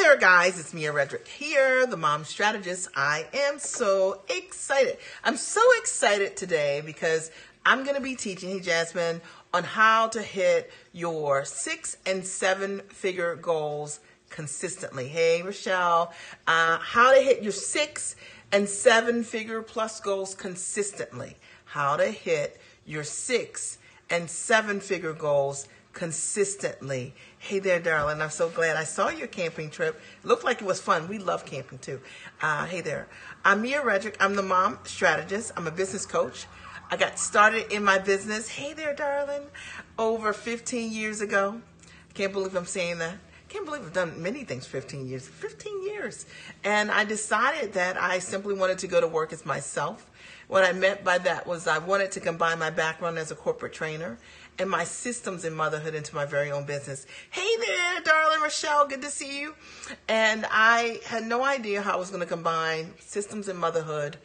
there, guys. It's Mia Redrick here, the mom strategist. I am so excited. I'm so excited today because I'm going to be teaching, hey, Jasmine, on how to hit your 6- and 7-figure goals consistently. Hey, Rochelle, how to hit your 6- and 7-figure plus goals consistently. How to hit your 6- and 7-figure goals consistently. Hey there, darling. I'm so glad I saw your camping trip. It looked like it was fun. We love camping too. Hey there. I'm Mia Redrick. I'm the mom strategist. I'm a business coach. I got started in my business, hey there, darling, over 15 years ago. Can't believe I'm saying that. Can't believe I've done many things 15 years. 15 years. And I decided that I simply wanted to go to work as myself. What I meant by that was I wanted to combine my background as a corporate trainer and my systems in motherhood into my very own business. Hey there, darling Rochelle, good to see you. And I had no idea how I was going to combine systems in motherhood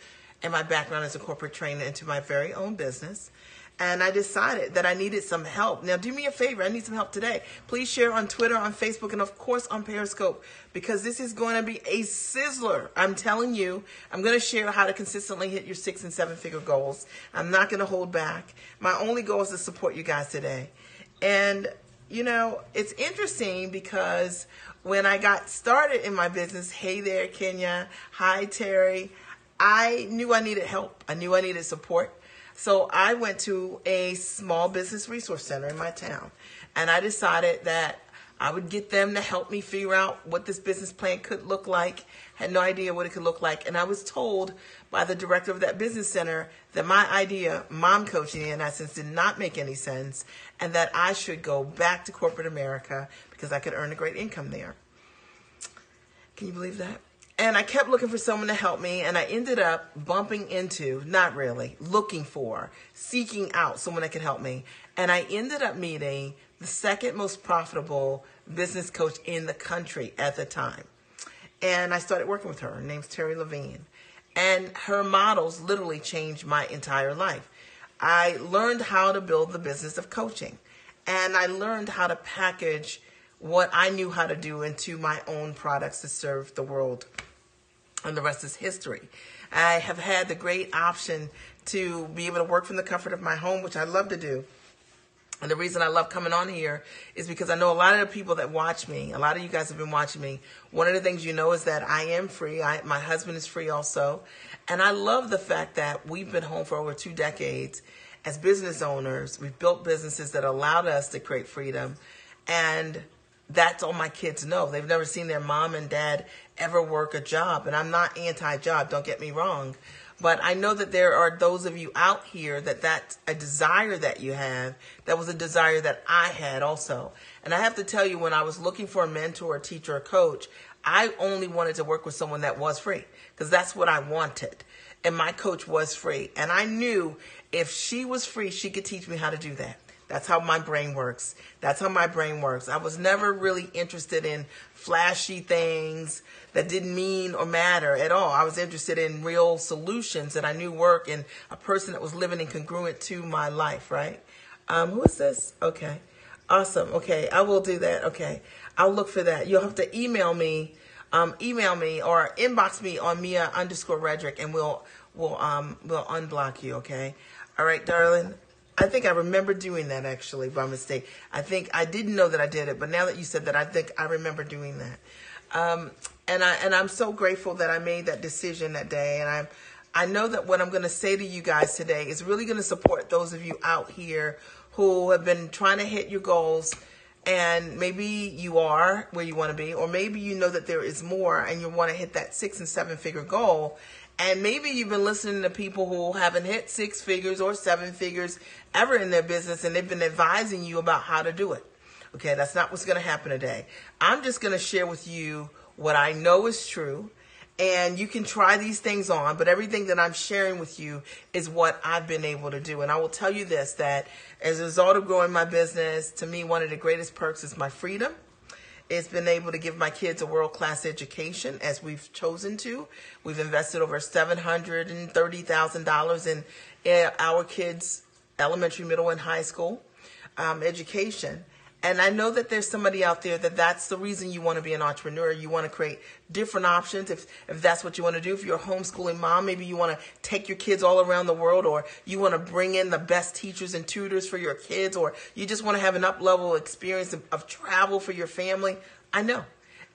and my background as a corporate trainer into my very own business. And I decided that I needed some help. Now, do me a favor. I need some help today. Please share on Twitter, on Facebook, and of course on Periscope, because this is going to be a sizzler. I'm telling you, I'm going to share how to consistently hit your 6- and 7-figure goals. I'm not going to hold back. My only goal is to support you guys today. And, you know, it's interesting because when I got started in my business, hey there, Kenya. Hi, Terry. I knew I needed help. I knew I needed support. So I went to a small business resource center in my town, and I decided that I would get them to help me figure out what this business plan could look like. Had no idea what it could look like. And I was told by the director of that business center that my idea, mom coaching in essence, did not make any sense, and that I should go back to corporate America because I could earn a great income there. Can you believe that? And I kept looking for someone to help me, and I ended up bumping into, not really, looking for, seeking out someone that could help me. And I ended up meeting the second most profitable business coach in the country at the time. And I started working with her. Her name's Terry Levine. And her models literally changed my entire life. I learned how to build the business of coaching. And I learned how to package what I knew how to do into my own products to serve the world. And the rest is history. I have had the great option to be able to work from the comfort of my home, which I love to do. And the reason I love coming on here is because I know a lot of the people that watch me, a lot of you guys have been watching me. One of the things you know is that I am free. My husband is free also. And I love the fact that we've been home for over 2 decades as business owners. We've built businesses that allowed us to create freedom. And that's all my kids know. They've never seen their mom and dad ever work a job. And I'm not anti-job, don't get me wrong. But I know that there are those of you out here that's a desire that you have. That was a desire that I had also. And I have to tell you, when I was looking for a mentor, a teacher, a coach, I only wanted to work with someone that was free because that's what I wanted. And my coach was free. And I knew if she was free, she could teach me how to do that. That's how my brain works. That's how my brain works. I was never really interested in flashy things that didn't mean or matter at all. I was interested in real solutions that I knew work and a person that was living and congruent to my life, right? Who is this? Okay. Awesome. Okay. I will do that. Okay. I'll look for that. You'll have to email me or inbox me on Mia_Redrick, and we'll unblock you. Okay. All right, darling. I think I remember doing that actually by mistake. I think I didn't know that I did it, but now that you said that, I think I remember doing that. And I'm so grateful that I made that decision that day. And I know that what I'm going to say to you guys today is really going to support those of you out here who have been trying to hit your goals. And maybe you are where you want to be, or maybe you know that there is more and you want to hit that 6- and 7-figure goal. And maybe you've been listening to people who haven't hit 6 figures or 7 figures ever in their business, and they've been advising you about how to do it. Okay, that's not what's going to happen today. I'm just going to share with you what I know is true, and you can try these things on, but everything that I'm sharing with you is what I've been able to do. And I will tell you this, that as a result of growing my business, to me, one of the greatest perks is my freedom. It's been able to give my kids a world-class education, as we've chosen to. We've invested over $730,000 in our kids' elementary, middle, and high school education. And I know that there's somebody out there that's the reason you want to be an entrepreneur. You want to create different options. If that's what you want to do, if you're a homeschooling mom, maybe you want to take your kids all around the world, or you want to bring in the best teachers and tutors for your kids, or you just want to have an up-level experience of travel for your family. I know.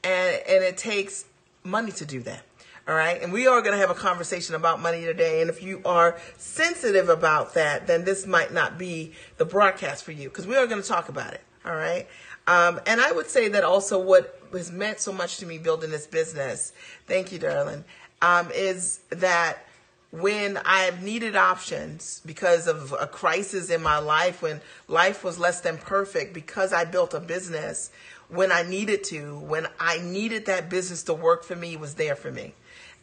And it takes money to do that. All right. And we are going to have a conversation about money today. And if you are sensitive about that, then this might not be the broadcast for you, because we are going to talk about it. All right. And I would say that also what has meant so much to me building this business, thank you, darling, is that when I've needed options because of a crisis in my life, when life was less than perfect, because I built a business, when I needed that business to work for me, it was there for me.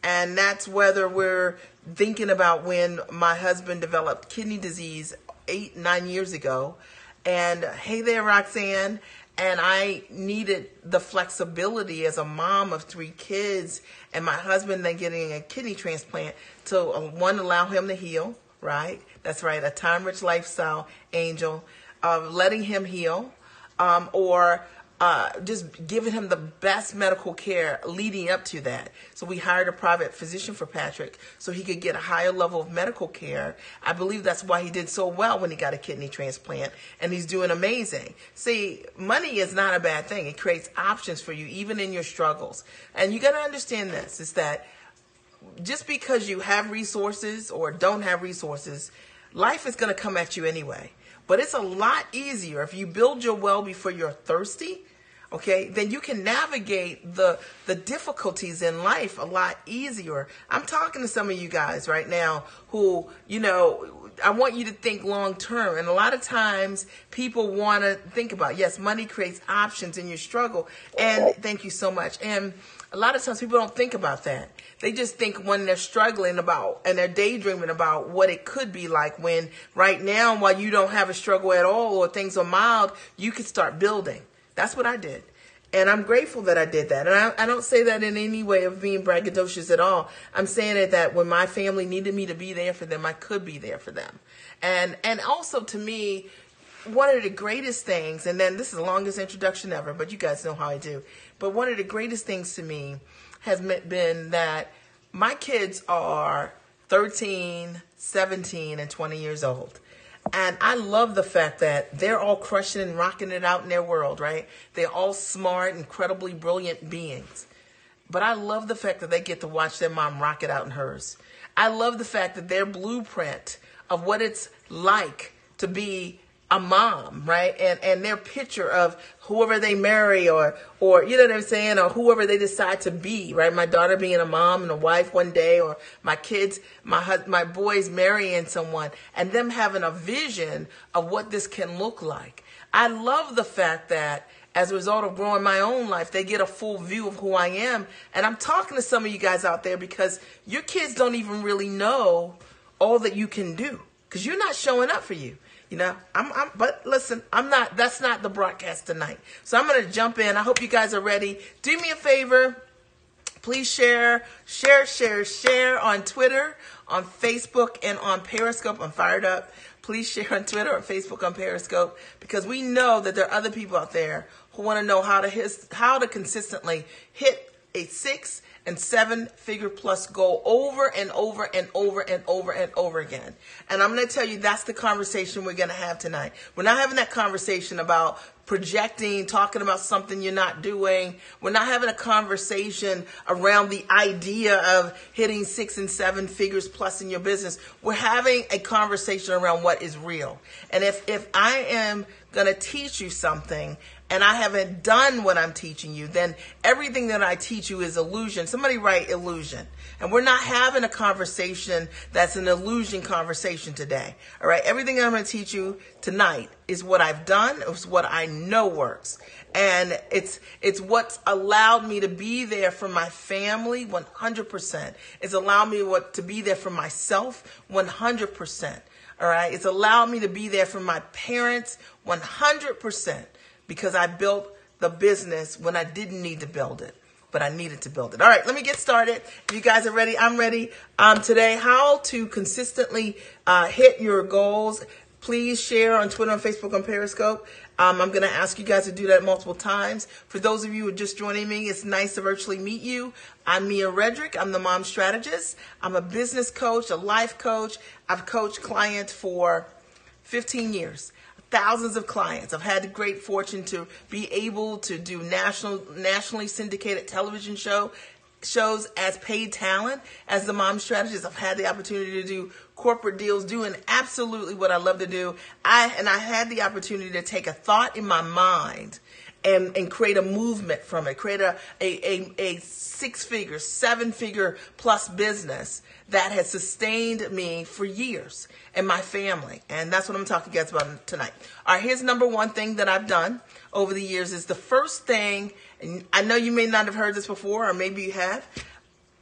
And that's whether we're thinking about when my husband developed kidney disease 8-9 years ago. And hey there, Roxanne. And I needed the flexibility as a mom of 3 kids, and my husband then getting a kidney transplant to, one, allow him to heal, right? That's right, a time-rich lifestyle, Angel, of letting him heal, or just giving him the best medical care leading up to that. So we hired a private physician for Patrick so he could get a higher level of medical care. I believe that's why he did so well when he got a kidney transplant, and he's doing amazing. See, money is not a bad thing. It creates options for you, even in your struggles. And you got to understand this, is that just because you have resources or don't have resources, life is going to come at you anyway. But it's a lot easier if you build your well before you're thirsty, okay? Then you can navigate the difficulties in life a lot easier. I'm talking to some of you guys right now who, I want you to think long term. And a lot of times people want to think about, yes, money creates options in your struggle. And thank you so much. And a lot of times people don't think about that. They just think when they're struggling about and they're daydreaming about what it could be like, when right now, while you don't have a struggle at all or things are mild, you can start building. That's what I did. And I'm grateful that I did that. And I don't say that in any way of being braggadocious at all. I'm saying it that when my family needed me to be there for them, I could be there for them. And also, to me, one of the greatest things, and then this is the longest introduction ever, but you guys know how I do. But one of the greatest things to me has been that my kids are 13, 17, and 20 years old. And I love the fact that they're all crushing and rocking it out in their world, right? They're all smart, incredibly brilliant beings. But I love the fact that they get to watch their mom rock it out in hers. I love the fact that their blueprint of what it's like to be a mom, right? And their picture of whoever they marry or you know what I'm saying, or whoever they decide to be, right? My daughter being a mom and a wife one day, or my kids, my boys marrying someone, and them having a vision of what this can look like. I love the fact that as a result of growing my own life, they get a full view of who I am. And I'm talking to some of you guys out there because your kids don't even really know all that you can do, because you're not showing up for you. But listen, that's not the broadcast tonight. So I'm going to jump in. I hope you guys are ready. Do me a favor. Please share on Twitter, on Facebook, and on Periscope. I'm fired up. Please share on Twitter, on Facebook, on Periscope, because we know that there are other people out there who want to know how to consistently hit a 6- and 7-figure plus goal over and over and over and over and over again. And I'm going to tell you, that's the conversation we're going to have tonight. We're not having that conversation about projecting, talking about something you're not doing. We're not having a conversation around the idea of hitting 6 and 7 figures plus in your business. We're having a conversation around what is real. And if I am going to teach you something and I haven't done what I'm teaching you, then everything that I teach you is illusion. Somebody write illusion. And we're not having a conversation that's an illusion conversation today. All right. Everything I'm going to teach you tonight is what I've done. It's what I know works. And it's what's allowed me to be there for my family 100%. It's allowed me to be there for myself 100%. All right. It's allowed me to be there for my parents 100%. Because I built the business when I didn't need to build it, but I needed to build it. All right, let me get started. If you guys are ready, I'm ready. Today, how to consistently hit your goals Please share on Twitter, on Facebook, on Periscope. I'm going to ask you guys to do that multiple times. For those of you who are just joining me, it's nice to virtually meet you. I'm Mia Redrick. I'm the mom strategist. I'm a business coach, a life coach. I've coached clients for 15 years. Thousands of clients. I've had the great fortune to be able to do nationally syndicated television shows as paid talent. As the mom strategist, I've had the opportunity to do corporate deals, doing absolutely what I love to do. I had the opportunity to take a thought in my mind and create a movement from it, create a six-figure, seven-figure plus business that has sustained me for years and my family. And that's what I'm talking to you guys about tonight. All right, here's number one thing that I've done over the years is the first thing, and I know you may not have heard this before, or maybe you have,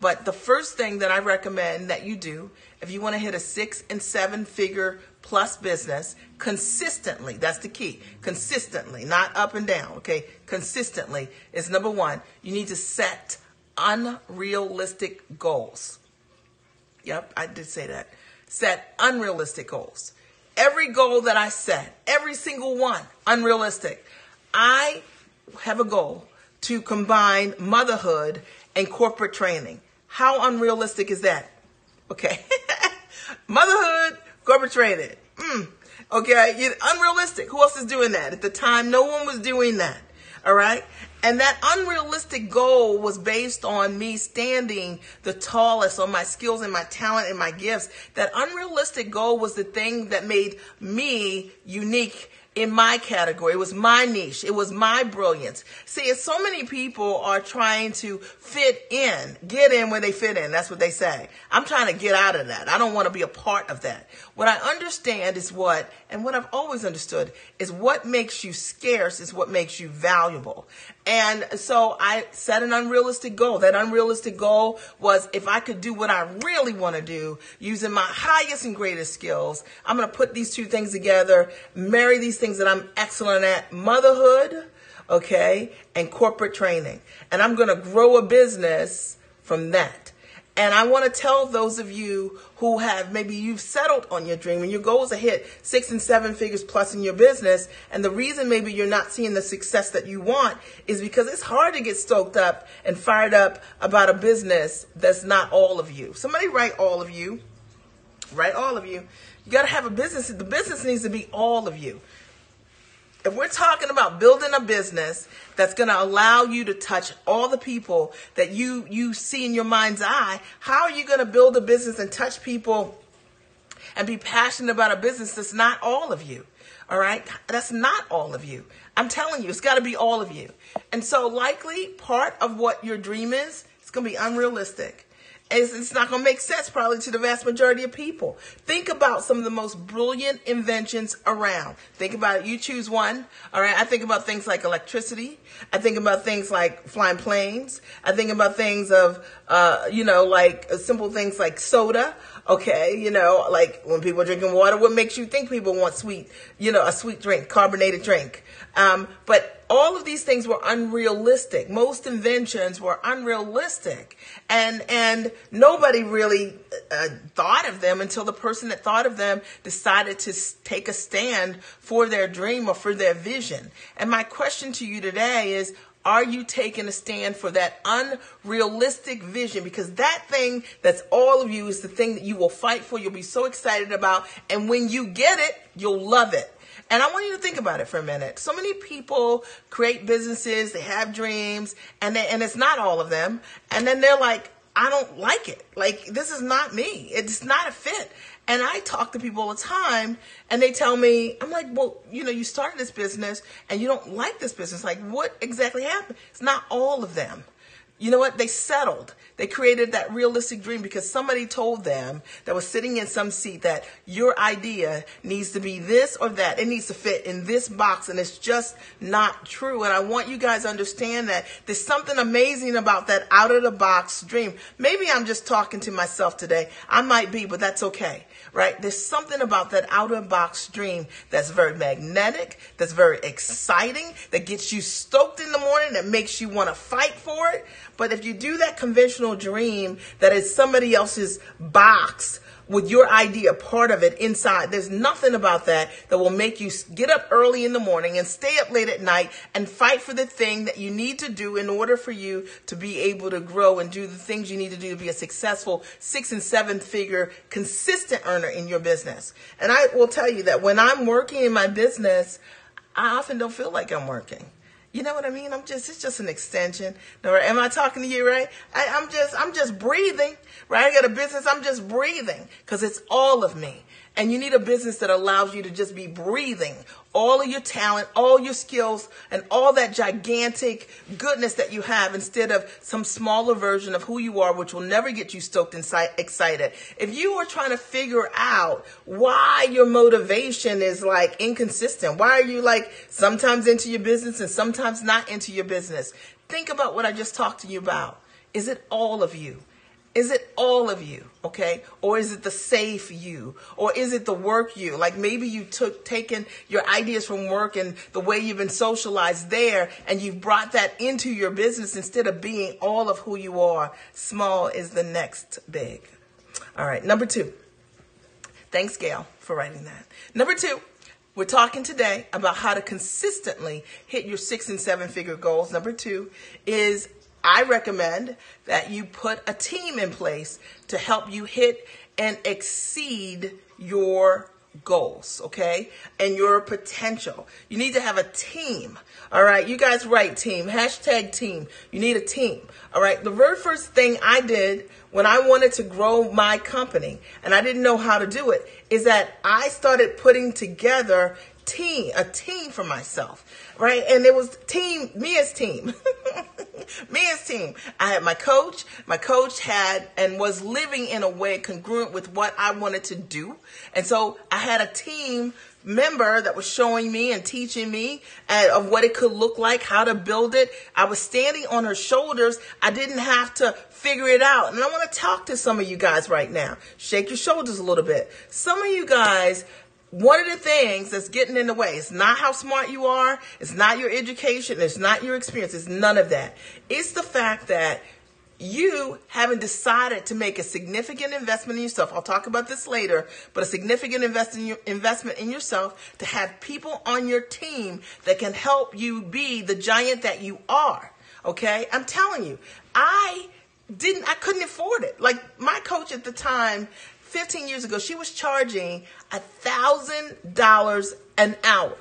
but the first thing that I recommend that you do if you want to hit a 6- and 7-figure plus business consistently, that's the key, consistently, not up and down, okay? Consistently is number one. You need to set unrealistic goals. Yep, I did say that. Set unrealistic goals. Every goal that I set, every single one, unrealistic. I have a goal to combine motherhood and corporate training. How unrealistic is that? Okay. Motherhood, corporate training. Okay. Unrealistic. Who else is doing that? At the time, no one was doing that. All right. And that unrealistic goal was based on me standing the tallest on my skills and my talent and my gifts. That unrealistic goal was the thing that made me unique in my category. It was my niche. It was my brilliance. See, so many people are trying to fit in, get in where they fit in. That's what they say. I'm trying to get out of that. I don't want to be a part of that. What I understand is what I've always understood is what makes you scarce is what makes you valuable. And so I set an unrealistic goal. That unrealistic goal was if I could do what I really want to do using my highest and greatest skills, I'm going to put these two things together, marry these things that I'm excellent at, motherhood, okay, and corporate training. And I'm going to grow a business from that. And I want to tell those of you who have, maybe you've settled on your dream and your goals are hit 6 and 7 figures plus in your business. And the reason maybe you're not seeing the success that you want is because it's hard to get stoked up and fired up about a business that's not all of you. Somebody write all of you. Write all of you. You got to have a business. The business needs to be all of you. If we're talking about building a business that's going to allow you to touch all the people that you see in your mind's eye, how are you going to build a business and touch people and be passionate about a business that's not all of you? All right? That's not all of you. I'm telling you, it's got to be all of you. And so likely part of what your dream is, it's going to be unrealistic. It's not going to make sense probably to the vast majority of people. Think about some of the most brilliant inventions around. Think about it. You choose one. All right. I think about things like electricity. I think about things like flying planes. I think about things of, like simple things like soda. Okay. Like when people are drinking water, what makes you think people want sweet, a sweet drink, carbonated drink? But all of these things were unrealistic. Most inventions were unrealistic. And nobody really thought of them until the person that thought of them decided to take a stand for their dream or for their vision. And my question to you today is, are you taking a stand for that unrealistic vision? Because that thing that's all of you is the thing that you will fight for. You'll be so excited about. And when you get it, you'll love it. And I want you to think about it for a minute. So many people create businesses, they have dreams, and it's not all of them. And then they're like, I don't like it. Like, this is not me. It's not a fit. And I talk to people all the time, and they tell me, I'm like, well, you started this business, and you don't like this business. Like, what exactly happened? It's not all of them. You know what? They settled. They created that realistic dream because somebody told them that was sitting in some seat that your idea needs to be this or that. It needs to fit in this box, and it's just not true. And I want you guys to understand that there's something amazing about that out-of-the-box dream. Maybe I'm just talking to myself today. I might be, but that's okay, right? There's something about that out-of-the-box dream that's very magnetic, that's very exciting, that gets you stoked in the morning, that makes you want to fight for it. But if you do that conventional dream that is somebody else's box with your idea, part of it inside, there's nothing about that that will make you get up early in the morning and stay up late at night and fight for the thing that you need to do in order for you to be able to grow and do the things you need to do to be a successful 6 and 7 figure consistent earner in your business. And I will tell you that when I'm working in my business, I often don't feel like I'm working. You know what I mean? It's just an extension. No, am I talking to you, right? I'm just breathing, right? I got a business. I'm just breathing because it's all of me. And you need a business that allows you to just be breathing all of your talent, all your skills, and all that gigantic goodness that you have instead of some smaller version of who you are, which will never get you stoked and excited. If you are trying to figure out why your motivation is like inconsistent, why are you like sometimes into your business and sometimes not into your business, think about what I just talked to you about. Is it all of you? Is it all of you, okay? Or is it the safe you? Or is it the work you? Like maybe you taken your ideas from work and the way you've been socialized there and you've brought that into your business instead of being all of who you are. Small is the next big. All right, number 2. Thanks, Gail, for writing that. Number 2. We're talking today about how to consistently hit your 6 and 7 figure goals. Number 2 is I recommend that you put a team in place to help you hit and exceed your goals, okay? And your potential. You need to have a team. All right, you guys write team, #team. You need a team. All right, the very first thing I did when I wanted to grow my company and I didn't know how to do it is that I started putting together a team for myself, right? And it was Mia's team. Mia's team. I had my coach. My coach had and was living in a way congruent with what I wanted to do. And so I had a team member that was showing me and teaching me of what it could look like, how to build it. I was standing on her shoulders. I didn't have to figure it out. And I want to talk to some of you guys right now. Shake your shoulders a little bit. Some of you guys, one of the things that's getting in the way, it's not how smart you are, it's not your education, it's not your experience, it's none of that. It's the fact that you haven't decided to make a significant investment in yourself. I'll talk about this later, but a significant investment in yourself to have people on your team that can help you be the giant that you are. Okay? I'm telling you, I couldn't afford it. Like my coach at the time, 15 years ago, she was charging $1,000 an hour.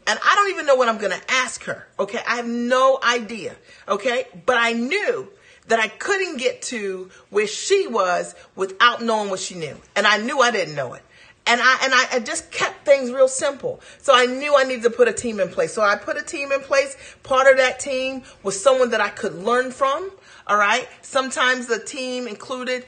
And I don't even know what I'm going to ask her. Okay. I have no idea. Okay. But I knew that I couldn't get to where she was without knowing what she knew. And I knew I didn't know it. And I just kept things real simple. So I knew I needed to put a team in place. So I put a team in place. Part of that team was someone that I could learn from. All right. Sometimes the team included,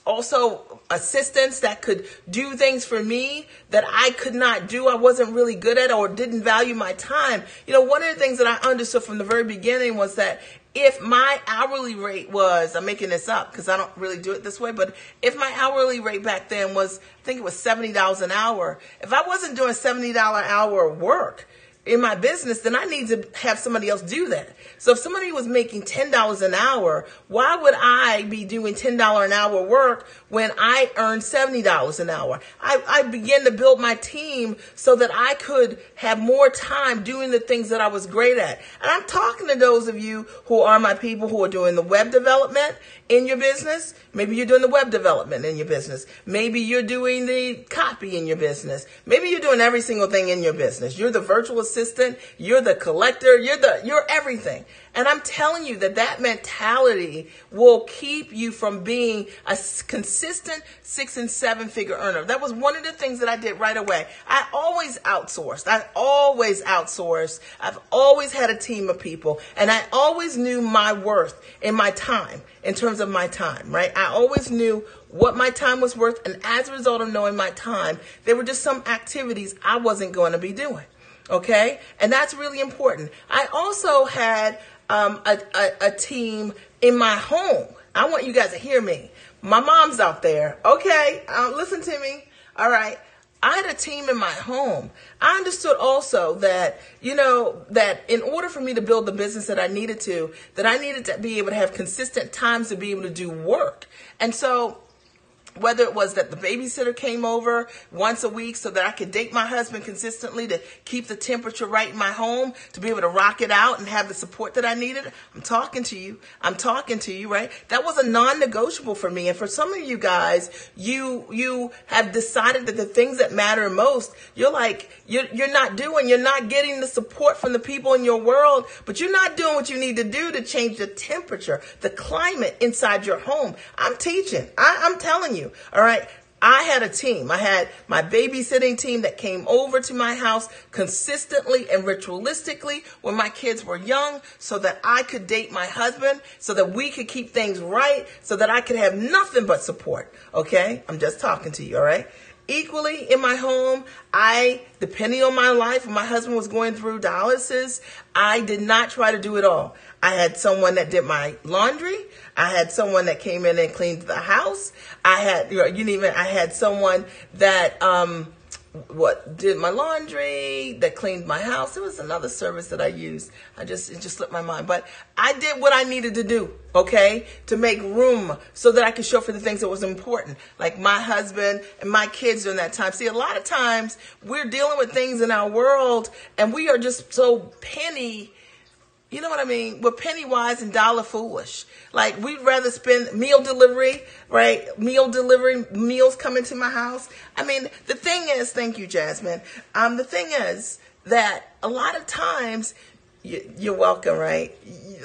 also assistants that could do things for me that I could not do. I wasn't really good at or didn't value my time. You know, one of the things that I understood from the very beginning was that if my hourly rate was, I'm making this up because I don't really do it this way, but if my hourly rate back then was, I think it was $70 an hour, if I wasn't doing $70 an hour work in my business, then I need to have somebody else do that. So if somebody was making $10 an hour, why would I be doing $10 an hour work when I earned $70 an hour? I began to build my team so that I could have more time doing the things that I was great at. And I'm talking to those of you who are my people who are doing the web development in your business. Maybe you're doing the web development in your business. Maybe you're doing the copy in your business. Maybe you're doing every single thing in your business. You're the virtual assistant. You're the collector. You're everything. And I'm telling you that mentality will keep you from being a consistent 6 and 7 figure earner. That was one of the things that I did right away. I always outsourced. I've always had a team of people, and I always knew my worth in my time, in terms of my time, right? I always knew what my time was worth. And as a result of knowing my time, there were just some activities I wasn't going to be doing. Okay. And that's really important. I also had a team in my home. I want you guys to hear me. My mom's out there. Okay. Listen to me. All right. I had a team in my home. I understood also that, that in order for me to build the business that I needed to be able to have consistent times to be able to do work. And so whether it was that the babysitter came over once a week so that I could date my husband consistently to keep the temperature right in my home, to be able to rock it out and have the support that I needed. I'm talking to you, right? That was a non-negotiable for me. And for some of you guys, you have decided that the things that matter most, you're not getting the support from the people in your world, but you're not doing what you need to do to change the temperature, the climate inside your home. I'm teaching. I'm telling you. All right. I had a team. I had my babysitting team that came over to my house consistently and ritualistically when my kids were young so that I could date my husband, so that we could keep things right, so that I could have nothing but support. Okay. I'm just talking to you. All right. Equally in my home, depending on my life, when my husband was going through dialysis, I did not try to do it all. I had someone that did my laundry. I had someone that came in and cleaned the house. I had someone that did my laundry, that cleaned my house. There was another service that I used. It just slipped my mind. But I did what I needed to do, okay, to make room so that I could show for the things that was important, like my husband and my kids during that time. See, a lot of times we're dealing with things in our world and we are just so you know what I mean? We're penny wise and dollar foolish. Like, we'd rather spend meal delivery, right? Meals coming to my house. I mean, the thing is, thank you, Jasmine. The thing is that a lot of times, you're welcome, right?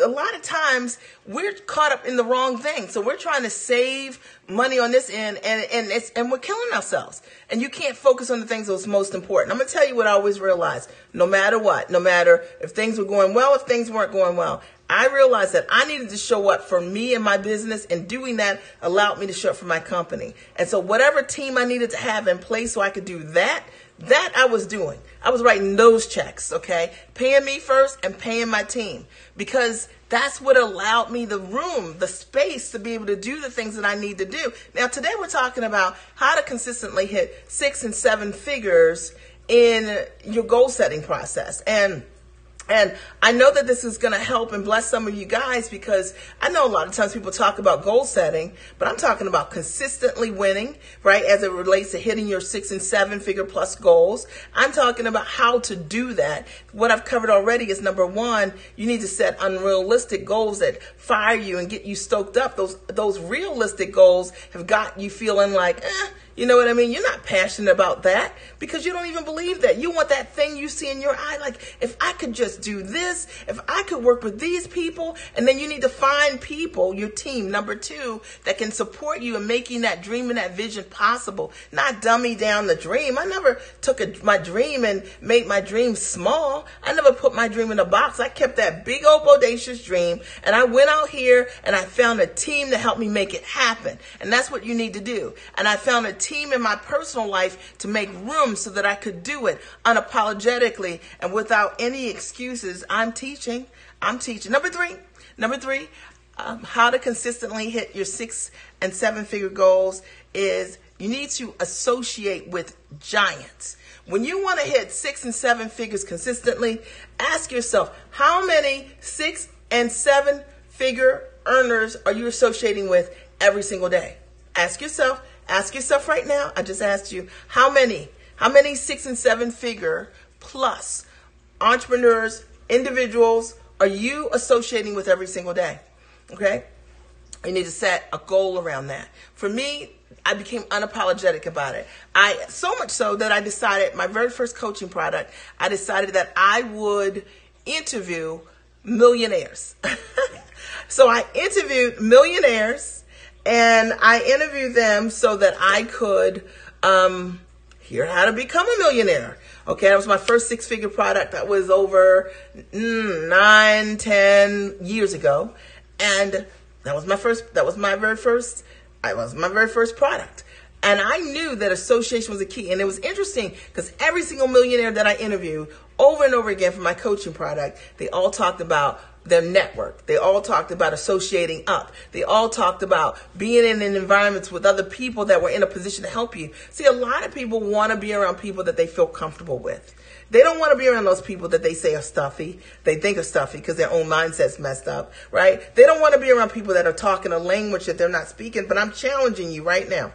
A lot of times we're caught up in the wrong thing. So we're trying to save money on this end and we're killing ourselves. And you can't focus on the things that's most important. I'm going to tell you what I always realized. No matter what, no matter if things were going well, if things weren't going well, I realized that I needed to show up for me and my business, and doing that allowed me to show up for my company. And so whatever team I needed to have in place so I could do that I was doing. I was writing those checks, okay? Paying me first and paying my team, because that's what allowed me the room, the space to be able to do the things that I need to do. Now, today we're talking about how to consistently hit 6 and 7 figures in your goal setting process. And I know that this is going to help and bless some of you guys, because I know a lot of times people talk about goal setting, but I'm talking about consistently winning, right, as it relates to hitting your 6 and 7 figure plus goals. I'm talking about how to do that. What I've covered already is, number one, you need to set unrealistic goals that fire you and get you stoked up. Those realistic goals have got you feeling like, you know what I mean? You're not passionate about that because you don't even believe that. You want that thing you see in your eye, like, if I could just do this, if I could work with these people. And then you need to find people, your team, number two, that can support you in making that dream and that vision possible, not dummy down the dream. I never took my dream and made my dream small. I never put my dream in a box. I kept that big old audacious dream, and I went out here and I found a team to help me make it happen. And that's what you need to do. And I found a team in my personal life to make room so that I could do it unapologetically and without any excuses. I'm teaching. Number three, how to consistently hit your 6 and 7 figure goals is you need to associate with giants. When you want to hit 6 and 7 figures consistently, ask yourself, how many 6 and 7 figure earners are you associating with every single day? Ask yourself right now. I just asked you, how many 6 and 7 figure plus entrepreneurs, individuals are you associating with every single day? Okay. You need to set a goal around that. For me, I became unapologetic about it. So much so that I decided, my very first coaching product, I decided that I would interview millionaires. So I interviewed millionaires, and I interviewed them so that I could hear how to become a millionaire. Okay, that was my first 6-figure product. That was over 9-10 years ago, and that was my very first product. And I knew that association was a key. And it was interesting because every single millionaire that I interviewed over and over again for my coaching product, they all talked about their network. They all talked about associating up. They all talked about being in environments with other people that were in a position to help you. See, a lot of people want to be around people that they feel comfortable with. They don't want to be around those people that they say are stuffy. They think are stuffy because their own mindset's messed up, right? They don't want to be around people that are talking a language that they're not speaking. But I'm challenging you right now.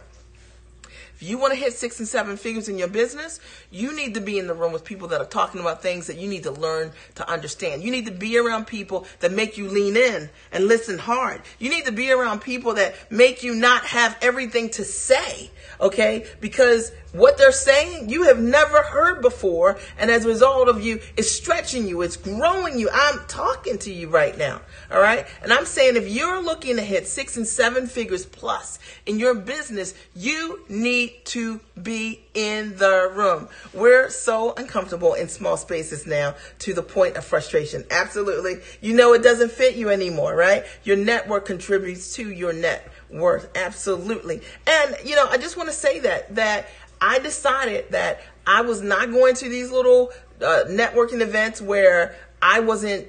If you want to hit 6 and 7 figures in your business, you need to be in the room with people that are talking about things that you need to learn to understand. You need to be around people that make you lean in and listen hard. You need to be around people that make you not have everything to say, okay? Because what they're saying, you have never heard before. And as a result of you, it's stretching you. It's growing you. I'm talking to you right now. All right. And I'm saying if you're looking to hit 6 and 7 figures plus in your business, you need to be in the room. We're so uncomfortable in small spaces now to the point of frustration. Absolutely. You know, it doesn't fit you anymore, right? Your network contributes to your net worth. Absolutely. And, you know, I just want to say that I decided that I was not going to these little networking events where I wasn't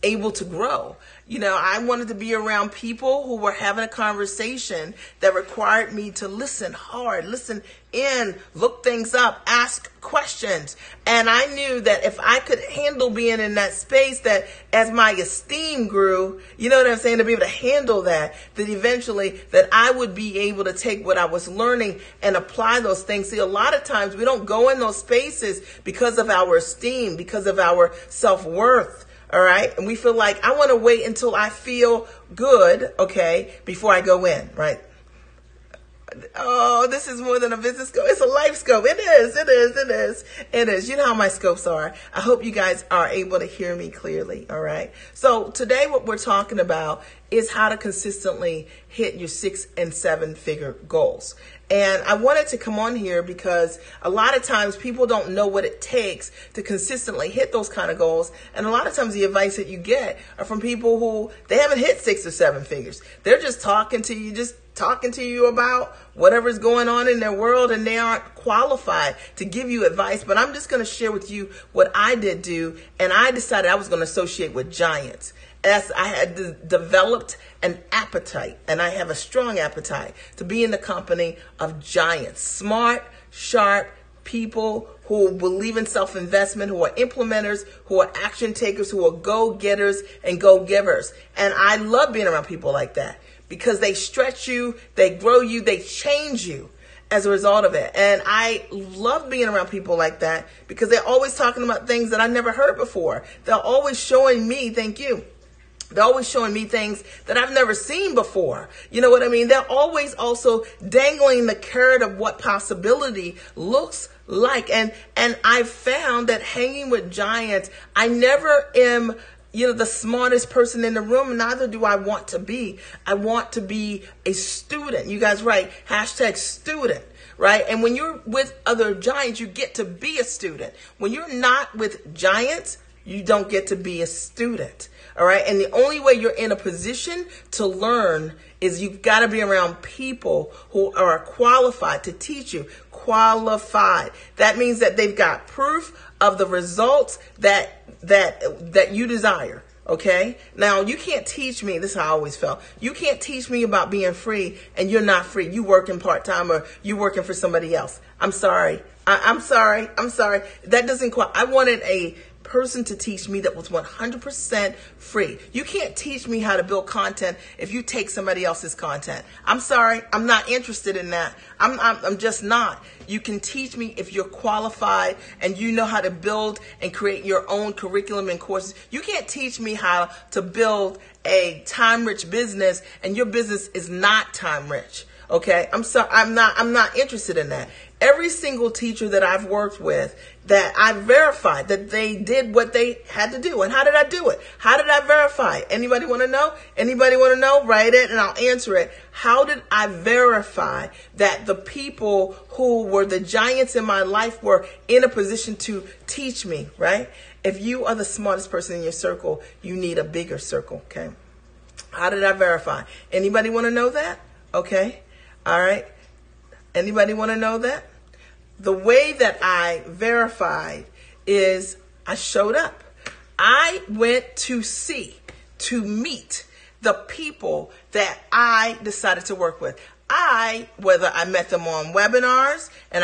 able to grow. You know, I wanted to be around people who were having a conversation that required me to listen hard, listen in, look things up, ask questions. And I knew that if I could handle being in that space, that as my esteem grew, you know what I'm saying, to be able to handle that eventually that I would be able to take what I was learning and apply those things. See, a lot of times we don't go in those spaces because of our esteem, because of our self-worth. All right. And we feel like I want to wait until I feel good, okay, before I go in, right? Oh, this is more than a business scope. It's a life scope. It is. You know how my scopes are. I hope you guys are able to hear me clearly. All right. So today what we're talking about is how to consistently hit your 6 and 7 figure goals. And I wanted to come on here because a lot of times people don't know what it takes to consistently hit those kind of goals. And a lot of times the advice that you get are from people who they haven't hit 6 or 7 figures. They're just talking to you about whatever's going on in their world, and they aren't qualified to give you advice. But I'm just going to share with you what I did do, and I decided I was going to associate with giants. As I had developed an appetite, and I have a strong appetite to be in the company of giants, smart, sharp people who believe in self-investment, who are implementers, who are action takers, who are go-getters and go-givers. And I love being around people like that because they stretch you, they grow you, they change you as a result of it. And I love being around people like that because they're always talking about things that I never heard before. They're always showing me, thank you. They're always showing me things that I've never seen before. You know what I mean? They're always also dangling the carrot of what possibility looks like. And I've found that hanging with giants, I never am, you know, the smartest person in the room. Neither do I want to be. I want to be a student. You guys write #student. Right? And when you're with other giants, you get to be a student. When you're not with giants, you don't get to be a student. All right. And the only way you're in a position to learn is you've got to be around people who are qualified to teach you. Qualified. That means that they've got proof of the results that you desire. Okay. Now you can't teach me. This is how I always felt. You can't teach me about being free and you're not free. You working part-time or you working for somebody else. I'm sorry. I'm sorry. That doesn't quite. I wanted a person to teach me that was 100% free. You can't teach me how to build content if you take somebody else's content. I'm sorry. I'm not interested in that. I'm just not. You can teach me if you're qualified and you know how to build and create your own curriculum and courses. You can't teach me how to build a time-rich business and your business is not time-rich. Okay. I'm sorry. I'm not interested in that. Every single teacher that I've worked with, that I verified that they did what they had to do. And how did I do it? How did I verify? Anybody want to know? Anybody want to know? Write it and I'll answer it. How did I verify that the people who were the giants in my life were in a position to teach me, right? If you are the smartest person in your circle, you need a bigger circle, okay? How did I verify? Anybody want to know that? Okay. All right. Anybody want to know that? The way that I verified is I showed up. I went to see. to meet the people that I decided to work with. Whether I met them on webinars and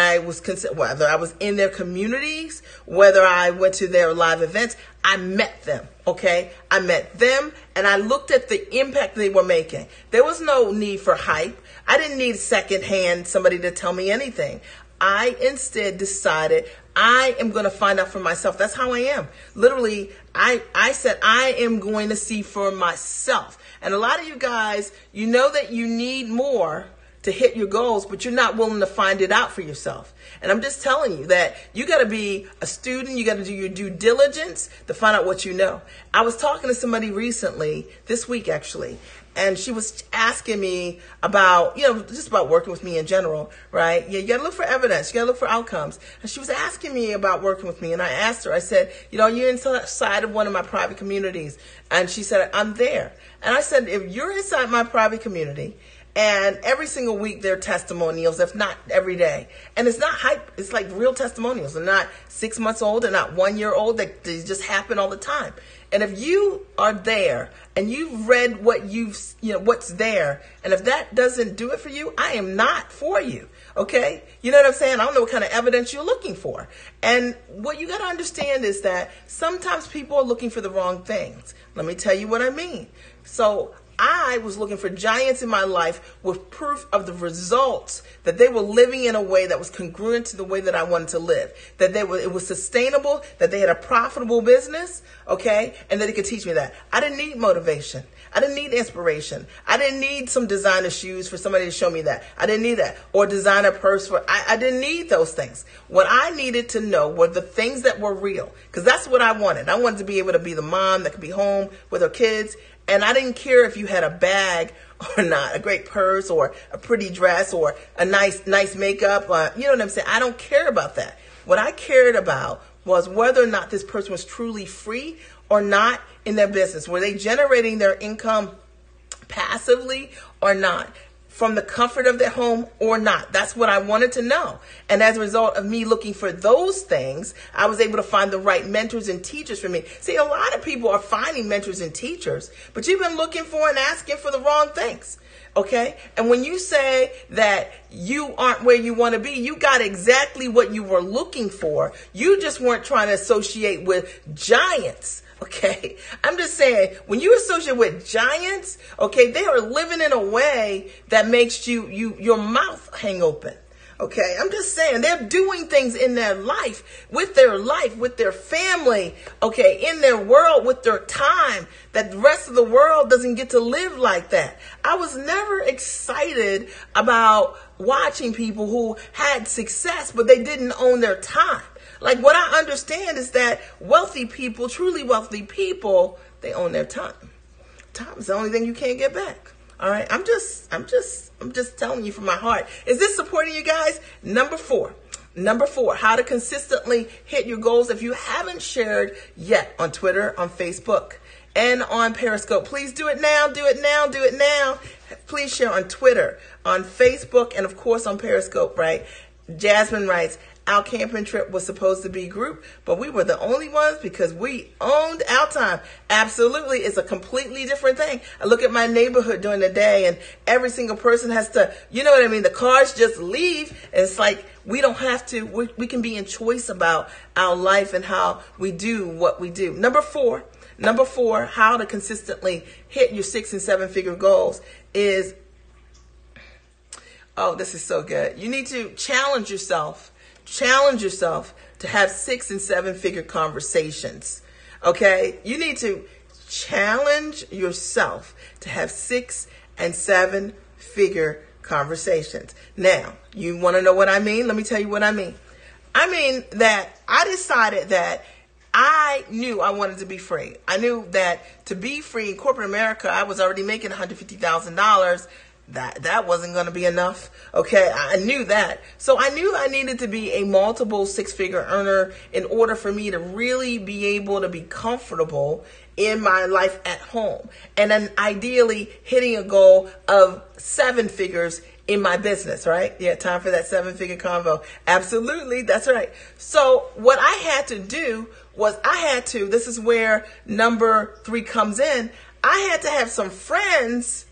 whether I was in their communities, whether I went to their live events, I met them, okay? I met them and I looked at the impact they were making. There was no need for hype. I didn't need secondhand somebody to tell me anything. I instead decided I am going to find out for myself. That's how I am. Literally, I said I am going to see for myself. And a lot of you guys, you know that you need more to hit your goals, but you're not willing to find it out for yourself. And I'm just telling you that you got to be a student. You got to do your due diligence to find out what you know. I was talking to somebody recently, this week actually, and she was asking me about, just about working with me in general, right? Yeah, you got to look for evidence. You got to look for outcomes. And she was asking me about working with me. And I asked her, I said, you're inside of one of my private communities. And she said, I'm there. And I said, if you're inside my private community, and every single week there are testimonials, if not every day. And it's not hype. It's like real testimonials. They're not 6 months old. They're not 1 year old. They just happen all the time. And if you are there and you've read what's there, and if that doesn't do it for you, I am not for you. Okay? You know what I'm saying? I don't know what kind of evidence you're looking for. And what you got to understand is that sometimes people are looking for the wrong things. Let me tell you what I mean. So I was looking for giants in my life with proof of the results, that they were living in a way that was congruent to the way that I wanted to live, that it was sustainable, that they had a profitable business, okay, and that it could teach me that. I didn't need motivation. I didn't need inspiration. I didn't need some designer shoes for somebody to show me that. I didn't need that. Or designer purse I didn't need those things. What I needed to know were the things that were real, because that's what I wanted. I wanted to be able to be the mom that could be home with her kids. And I didn't care if you had a bag or not, a great purse or a pretty dress or a nice makeup. You know what I'm saying? I don't care about that. What I cared about was whether or not this person was truly free or not in their business. Were they generating their income passively or not? From the comfort of their home or not? That's what I wanted to know. And as a result of me looking for those things, I was able to find the right mentors and teachers for me. See, a lot of people are finding mentors and teachers, but you've been looking for and asking for the wrong things. Okay? And when you say that you aren't where you want to be, you got exactly what you were looking for. You just weren't trying to associate with giants. Okay, I'm just saying, when you associate with giants, okay, they are living in a way that makes your mouth hang open. Okay, I'm just saying, they're doing things in their life, with their family, okay, in their world, with their time, that the rest of the world doesn't get to live like that. I was never excited about watching people who had success, but they didn't own their time. Like, what I understand is that wealthy people, truly wealthy people, they own their time. Time is the only thing you can't get back. All right. I'm just telling you from my heart. Is this supporting you guys? Number four, how to consistently hit your goals. If you haven't shared yet on Twitter, on Facebook, and on Periscope, please do it now. Please share on Twitter, on Facebook, and of course on Periscope, right? Jasmine writes, our camping trip was supposed to be group, but we were the only ones because we owned our time. Absolutely. It's a completely different thing. I look at my neighborhood during the day and every single person has to, you know what I mean? The cars just leave. And it's like, we don't have to, we can be in choice about our life and how we do what we do. Number four, how to consistently hit your 6 and 7 figure goals is, oh, this is so good. You need to challenge yourself to have 6 and 7 figure conversations. Okay? You need to challenge yourself to have 6 and 7 figure conversations. Now, you want to know what I mean? Let me tell you what I mean. I mean that I decided that I knew I wanted to be free. I knew that to be free in corporate America, I was already making $150,000. That wasn't going to be enough. Okay, I knew that. So I knew I needed to be a multiple 6-figure earner in order for me to really be able to be comfortable in my life at home. And then ideally hitting a goal of 7 figures in my business, right? Yeah, time for that 7-figure convo. Absolutely, that's right. So what I had to do was this is where number 3 comes in. I had to have some friends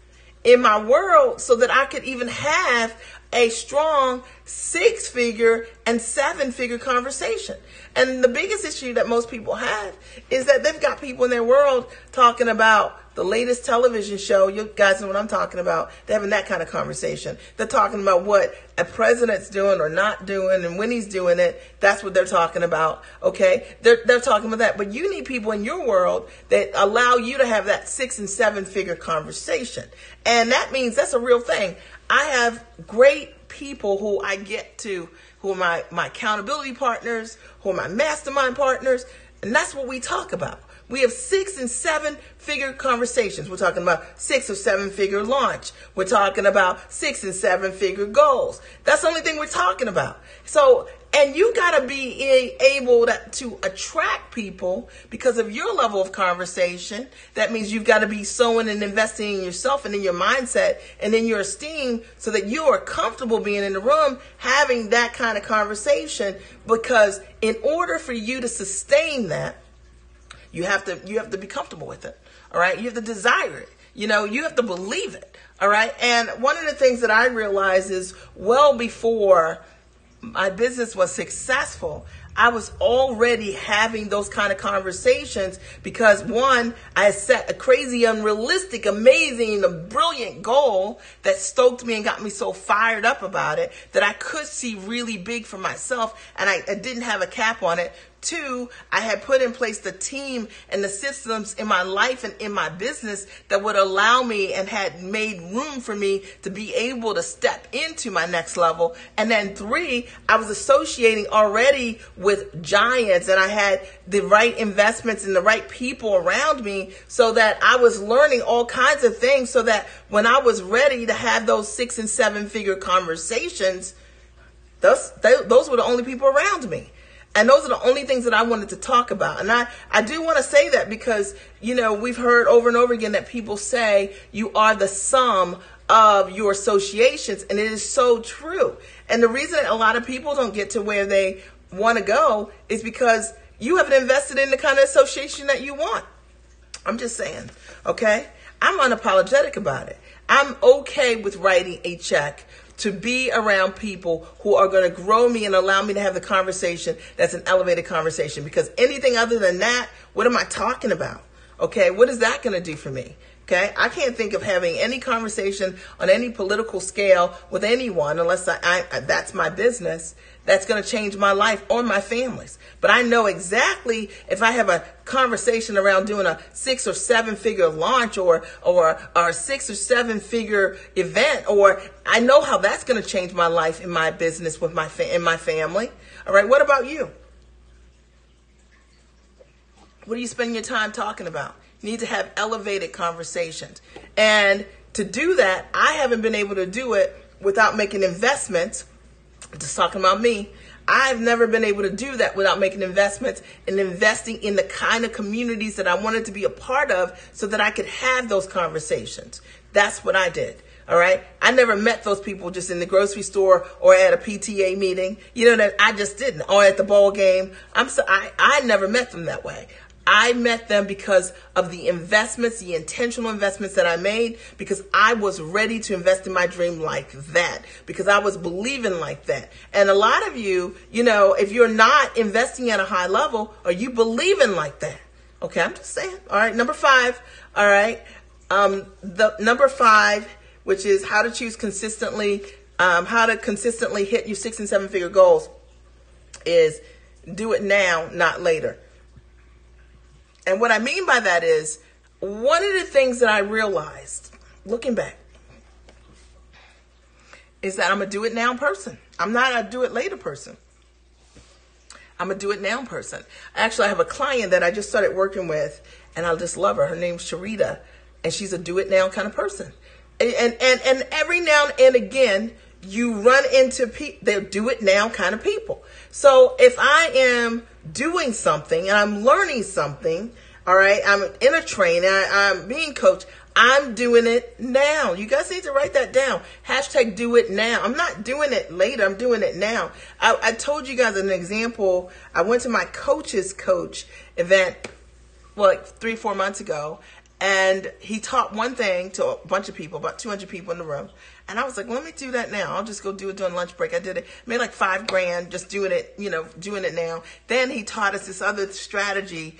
in my world so that I could even have a strong 6-figure and 7-figure conversation. And the biggest issue that most people have is that they've got people in their world talking about the latest television show. You guys know what I'm talking about. They're having that kind of conversation. They're talking about what a president's doing or not doing and when he's doing it. That's what they're talking about. Okay. They're talking about that. But you need people in your world that allow you to have that 6 and 7-figure conversation. And that means that's a real thing. I have great people who I get to, who are my accountability partners, who are my mastermind partners. And that's what we talk about. We have 6 and 7-figure conversations. We're talking about 6 or 7-figure launch. We're talking about 6 and 7-figure goals. That's the only thing we're talking about. So, and you got to be able to attract people because of your level of conversation. That means you've got to be sowing and investing in yourself and in your mindset and in your esteem so that you are comfortable being in the room having that kind of conversation. Because in order for you to sustain that, you have to be comfortable with it. All right. You have to desire it. You have to believe it. All right. And one of the things that I realized is well before my business was successful, I was already having those kind of conversations because one, I had set a crazy, unrealistic, amazing, brilliant goal that stoked me and got me so fired up about it that I could see really big for myself, and I didn't have a cap on it. 2, I had put in place the team and the systems in my life and in my business that would allow me and had made room for me to be able to step into my next level. And then 3, I was associating already with giants, and I had the right investments and the right people around me so that I was learning all kinds of things so that when I was ready to have those 6 and 7-figure conversations, those were the only people around me. And those are the only things that I wanted to talk about. And I do want to say that because, we've heard over and over again that people say you are the sum of your associations. And it is so true. And the reason that a lot of people don't get to where they want to go is because you haven't invested in the kind of association that you want. I'm just saying. Okay. I'm unapologetic about it. I'm okay with writing a check to be around people who are going to grow me and allow me to have the conversation that's an elevated conversation. Because anything other than that, what am I talking about? Okay, what is that going to do for me? Okay, I can't think of having any conversation on any political scale with anyone unless that's my business. That's going to change my life or my family's. But I know exactly if I have a conversation around doing a 6 or 7-figure launch or a 6 or 7-figure event, or I know how that's going to change my life in my business with my family. All right. What about you? What are you spending your time talking about? You need to have elevated conversations. And to do that, I haven't been able to do it without making investments. Just talking about me. I've never been able to do that without making investments and investing in the kind of communities that I wanted to be a part of so that I could have those conversations. That's what I did. All right. I never met those people just in the grocery store or at a PTA meeting. That I just didn't. Or at the ball game. I never met them that way. I met them because of the investments, the intentional investments that I made, because I was ready to invest in my dream like that, because I was believing like that. And a lot of you, if you're not investing at a high level, are you believing like that? Okay, I'm just saying. All right, number 5. All right, the number 5, which is how to choose consistently, how to consistently hit your 6 and 7-figure goals, is do it now, not later. And what I mean by that is, one of the things that I realized, looking back, is that I'm a do it now person. I'm not a do it later person. I'm a do it now person. Actually, I have a client that I just started working with, and I just love her. Her name's Sharita, and she's a do it now kind of person. And every now and again, you run into they're do it now kind of people. So if I am doing something and I'm learning something, all right, I'm in a training, I'm being coached, I'm doing it now. You guys need to write that down. Hashtag do it now. I'm not doing it later. I'm doing it now. I told you guys an example. I went to my coach's coach event, like 3-4 months ago. And he taught one thing to a bunch of people, about 200 people in the room. And I was like, well, let me do that now. I'll just go do it during lunch break. I did it, made like $5,000 just doing it, doing it now. Then he taught us this other strategy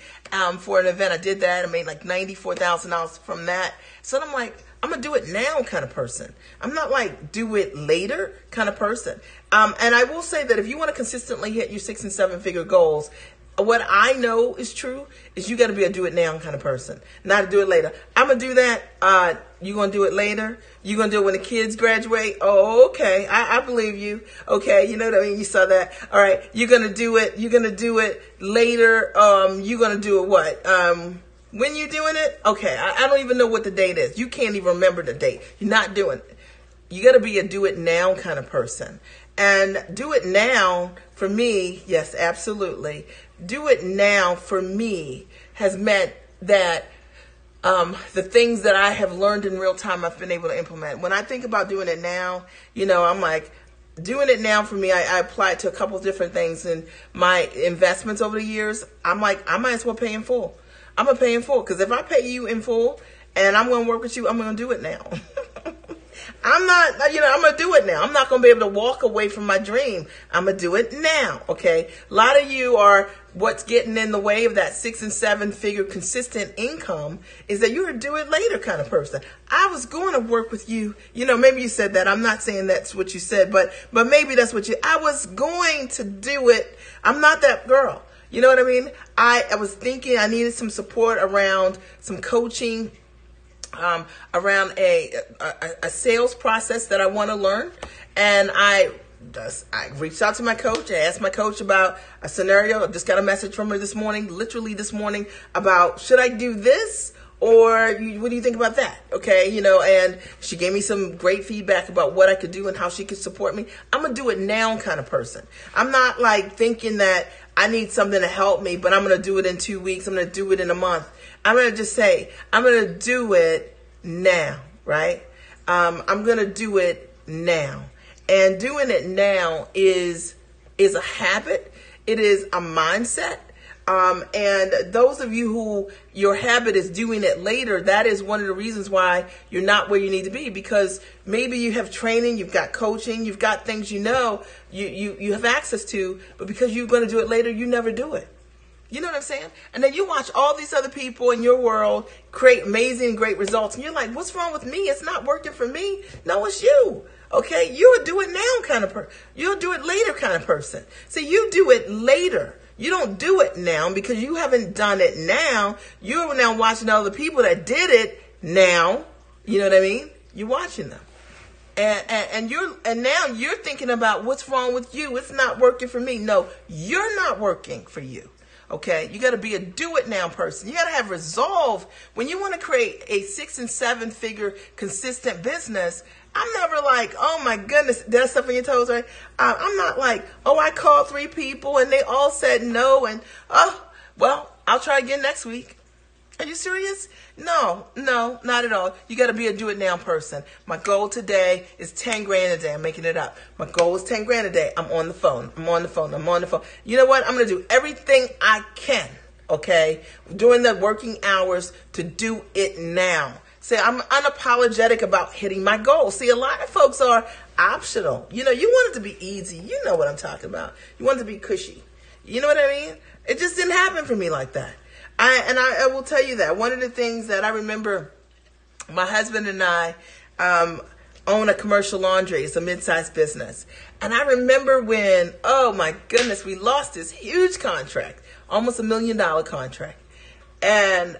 for an event. I did that. I made like $94,000 from that. So I'm like, I'm going to do it now kind of person. I'm not like do it later kind of person. And I will say that if you want to consistently hit your 6 and 7 figure goals, what I know is true is you got to be a do it now kind of person, not a do it later. I'm going to do that. You going to do it later? You going to do it when the kids graduate? Oh, okay. I believe you. Okay. You know what I mean? You saw that. All right. You're going to do it. You're going to do it later. You're going to do it what? When you doing it? Okay. I don't even know what the date is. You can't even remember the date. You're not doing it. You got to be a do it now kind of person. And do it now for me, yes, absolutely. Do it now for me has meant that the things that I have learned in real time, I've been able to implement. When I think about doing it now, I'm like, doing it now for me, I apply it to a couple of different things in my investments over the years. I'm like, I might as well pay in full. I'm going to pay in full because if I pay you in full and I'm going to work with you, I'm going to do it now. I'm not, I'm going to do it now. I'm not going to be able to walk away from my dream. I'm going to do it now. Okay. A lot of you are what's getting in the way of that 6 and 7 figure consistent income is that you're a do it later kind of person. I was going to work with you. Maybe you said that. I'm not saying that's what you said, but maybe that's what I was going to do it. I'm not that girl. You know what I mean? I was thinking I needed some support around some coaching, around a sales process that I want to learn. And I reached out to my coach. I asked my coach about a scenario. I just got a message from her literally this morning about, should I do this? Or what do you think about that? Okay. And she gave me some great feedback about what I could do and how she could support me. I'm a do it now kind of person. I'm not like thinking that I need something to help me, but I'm going to do it in 2 weeks. I'm going to do it in a month. I'm going to just say, I'm going to do it now, right? I'm going to do it now. And doing it now is a habit. It is a mindset. And those of you who your habit is doing it later, that is one of the reasons why you're not where you need to be, because maybe you have training, you've got coaching, you've got things you have access to, but because you're going to do it later, you never do it. You know what I'm saying? And then you watch all these other people in your world create amazing, great results. And you're like, what's wrong with me? It's not working for me. No, it's you. Okay. You're a do it now kind of person. You're a do it later kind of person. See, you do it later. You don't do it now because you haven't done it now. You're now watching other people that did it now. You know what I mean? You're watching them. And now you're thinking about what's wrong with you. It's not working for me. No, you're not working for you. Okay, you got to be a do it now person. You got to have resolve. When you want to create a 6 and 7 figure consistent business, I'm never like, oh my goodness, that's stuff on your toes, right? I'm not like, oh, I called 3 people and they all said no. And, oh, well, I'll try again next week. Are you serious? No, not at all. You got to be a do it now person. My goal today is 10 grand a day. I'm making it up. My goal is 10 grand a day. I'm on the phone. You know what? I'm going to do everything I can, okay, during the working hours to do it now. See, I'm unapologetic about hitting my goals. See, a lot of folks are optional. You want it to be easy. You know what I'm talking about. You want it to be cushy. You know what I mean? It just didn't happen for me like that. I will tell you that one of the things that I remember, my husband and I own a commercial laundry. It's a mid-sized business. And I remember when, oh my goodness, we lost this huge contract, almost $1 million contract. And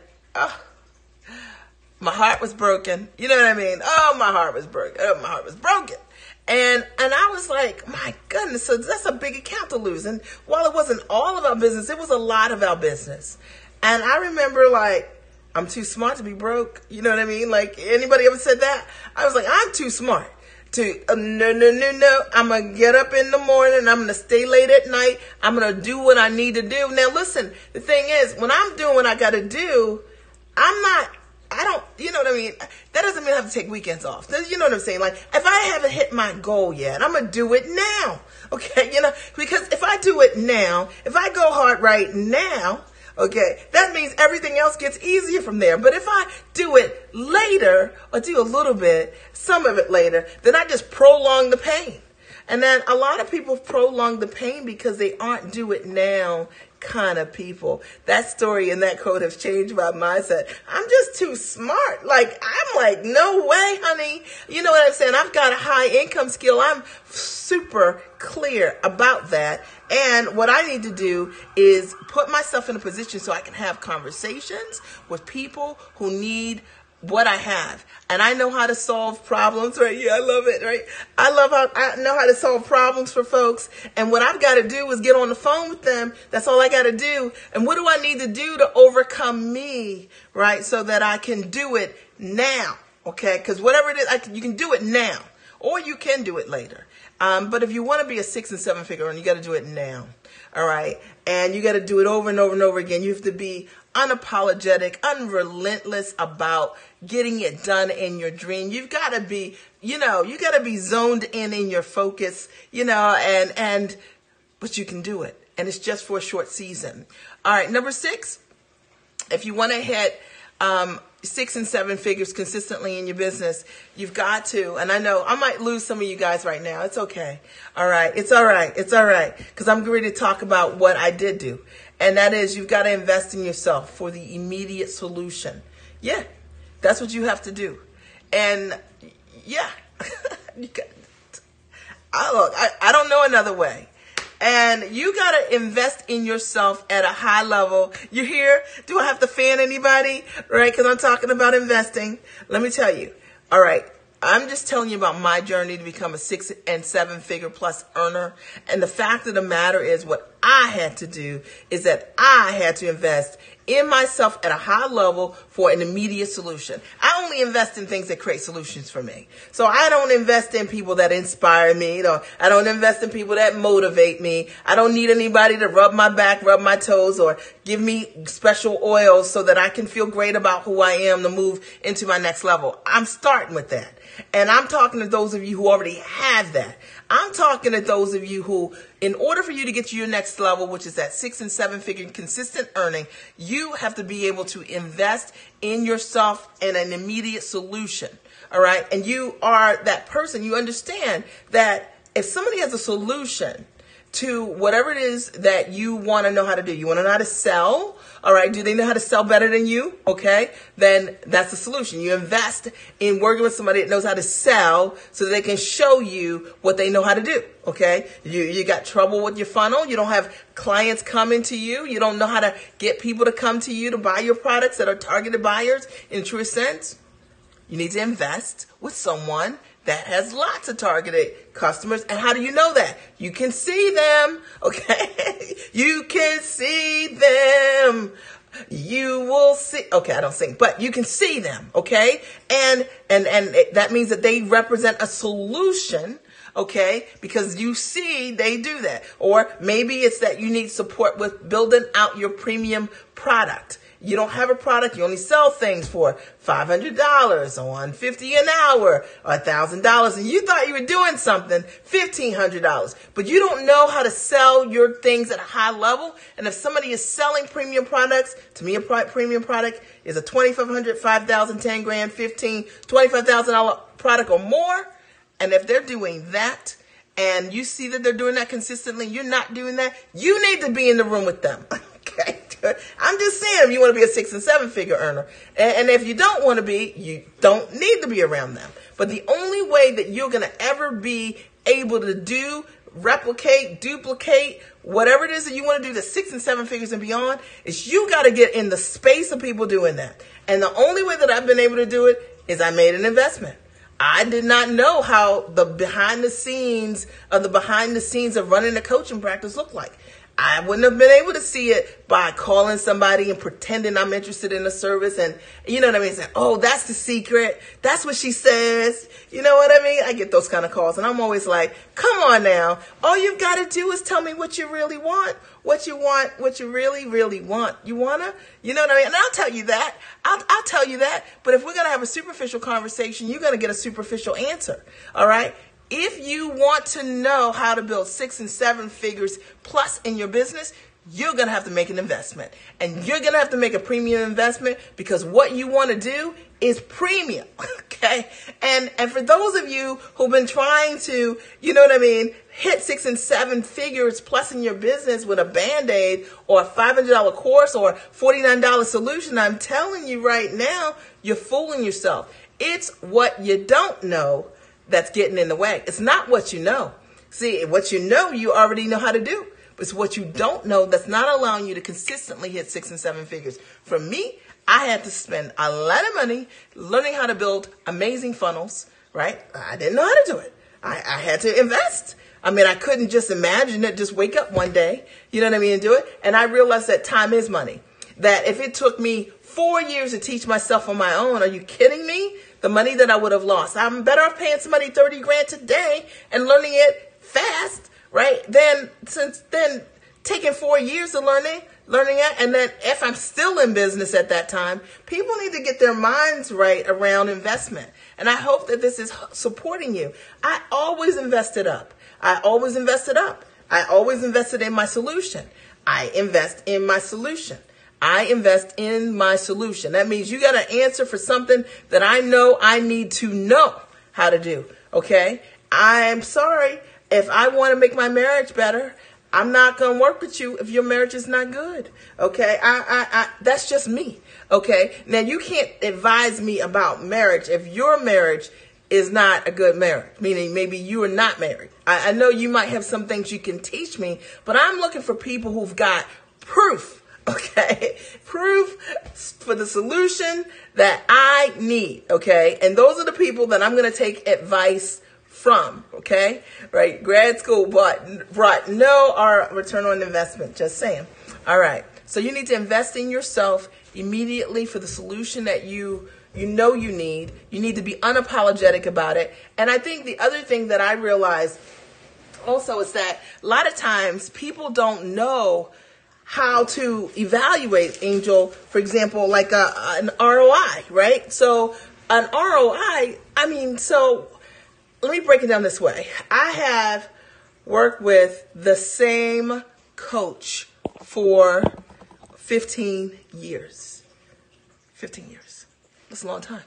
my heart was broken. You know what I mean? Oh, my heart was broken. And I was like, my goodness, so that's a big account to lose. And while it wasn't all of our business, it was a lot of our business. And I remember like, I'm too smart to be broke. You know what I mean? Like, anybody ever said that? I was like, I'm too smart to, no. I'm going to get up in the morning. I'm going to stay late at night. I'm going to do what I need to do. Now, listen, the thing is, when I'm doing what I got to do, you know what I mean? That doesn't mean I have to take weekends off. You know what I'm saying? Like, if I haven't hit my goal yet, I'm going to do it now. Okay. Because if I do it now, if I go hard right now, Okay, that means everything else gets easier from there. But if I do it later, or do a little bit, some of it later, then I just prolong the pain. And then a lot of people prolong the pain because they aren't do it now kind of people. That story and that quote has changed my mindset. I'm just too smart. I'm like, no way, honey. You know what I'm saying? I've got a high income skill. I'm super clear about that. And what I need to do is put myself in a position so I can have conversations with people who need what I have. And I know how to solve problems, right? Yeah, I love it, right? I know how to solve problems for folks. And what I've got to do is get on the phone with them. That's all I got to do. And what do I need to do to overcome me, right? So that I can do it now, okay? Because whatever it is, you can do it now, or you can do it later. But if you want to be a 6 and 7 figure earner, you got to do it now. All right. And you got to do it over and over and over again. You have to be unapologetic, unrelentless about getting it done in your dream. You've got to be, you got to be zoned in your focus, but you can do it. And it's just for a short season. All right. Number 6, if you want to hit, 6 and 7 figures consistently in your business, you've got to, and I know I might lose some of you guys right now. It's okay. All right. It's all right. It's all right. Because I'm ready to talk about what I did do. And that is, you've got to invest in yourself for the immediate solution. Yeah, that's what you have to do. And yeah, I don't know another way. And you got to invest in yourself at a high level. You hear? Do I have to fan anybody? Right? Because I'm talking about investing. Let me tell you. All right. I'm just telling you about my journey to become a 6 and 7 figure plus earner. And the fact of the matter is, what I had to do is that I had to invest in myself at a high level for an immediate solution. I only invest in things that create solutions for me. So I don't invest in people that inspire me. I don't invest in people that motivate me. I don't need anybody to rub my back, rub my toes, or give me special oils so that I can feel great about who I am to move into my next level. I'm starting with that. And I'm talking to those of you who already have that. I'm talking to those of you who, in order for you to get to your next level, which is that 6 and 7 figure consistent earning, you have to be able to invest in yourself and an immediate solution. All right. And you are that person. You understand that if somebody has a solution to whatever it is that you want to know how to do, you want to know how to sell. All right. Do they know how to sell better than you? Okay. Then that's the solution. You invest in working with somebody that knows how to sell so that they can show you what they know how to do. Okay. You got trouble with your funnel. You don't have clients coming to you. You don't know how to get people to come to you to buy your products that are targeted buyers in true sense. You need to invest with someone that has lots of targeted customers. And how do you know that? You can see them, okay? You can see them. You will see. Okay, I don't sing, but you can see them, okay? And that means that they represent a solution, okay? Because you see they do that. Or maybe it's that you need support with building out your premium product. You don't have a product. You only sell things for $500 or $150 an hour or $1,000. And you thought you were doing something, $1,500. But you don't know how to sell your things at a high level. And if somebody is selling premium products, to me, a premium product is a $2,500, $5,000, $10,000, $15,000, $25,000 product or more. And if they're doing that, and you see that they're doing that consistently, you're not doing that, you need to be in the room with them. Okay. I'm just saying, if you want to be a 6 and 7 figure earner, and if you don't want to be, you don't need to be around them. But the only way that you're going to ever be able to do, replicate, duplicate, whatever it is that you want to do, the 6 and 7 figures and beyond, is you got to get in the space of people doing that. And the only way that I've been able to do it is I made an investment. I did not know how the behind the scenes of running a coaching practice looked like. I wouldn't have been able to see it by calling somebody and pretending I'm interested in the service. And you know what I mean? Saying, oh, that's the secret. That's what she says. You know what I mean? I get those kind of calls and I'm always like, come on now. All you've got to do is tell me what you really want, what you really, really want. You want to, you know what I mean? And I'll tell you that. I'll tell you that. But if we're going to have a superficial conversation, you're going to get a superficial answer. All right. If you want to know how to build 6 and 7 figures plus in your business, you're going to have to make an investment. And you're going to have to make a premium investment because what you want to do is premium. Okay. And for those of you who've been trying to, you know what I mean, hit 6 and 7 figures plus in your business with a Band-Aid or a $500 course or $49 solution, I'm telling you right now, you're fooling yourself. It's what you don't know that's getting in the way. It's not what you know. See, what you know, you already know how to do. But it's what you don't know that's not allowing you to consistently hit 6 and 7 figures. For me, I had to spend a lot of money learning how to build amazing funnels, right? I didn't know how to do it. I had to invest. I mean, I couldn't just imagine it, just wake up one day, you know what I mean, and do it. And I realized that time is money. That if it took me 4 years to teach myself on my own, are you kidding me? The money that I would have lost. I'm better off paying somebody 30 grand today and learning it fast, right? Then taking 4 years of learning it. And then if I'm still in business at that time, people need to get their minds right around investment. And I hope that this is supporting you. I always invested up. I always invested up. I always invested in my solution. I invest in my solution. I invest in my solution. That means you got to answer for something that I know I need to know how to do. Okay. I'm sorry. If I want to make my marriage better, I'm not going to work with you if your marriage is not good. Okay. That's just me. Okay. Now you can't advise me about marriage if your marriage is not a good marriage, meaning maybe you are not married. I know you might have some things you can teach me, but I'm looking for people who've got proof. Okay, proof for the solution that I need. Okay, and those are the people that I'm going to take advice from. Okay, right? Grad school brought no return on investment. Just saying. All right. So you need to invest in yourself immediately for the solution that you know you need. You need to be unapologetic about it. And I think the other thing that I realized also is that a lot of times people don't know how to evaluate, Angel, for example, like an ROI, right? So an ROI, so let me break it down this way. I have worked with the same coach for 15 years. 15 years. That's a long time.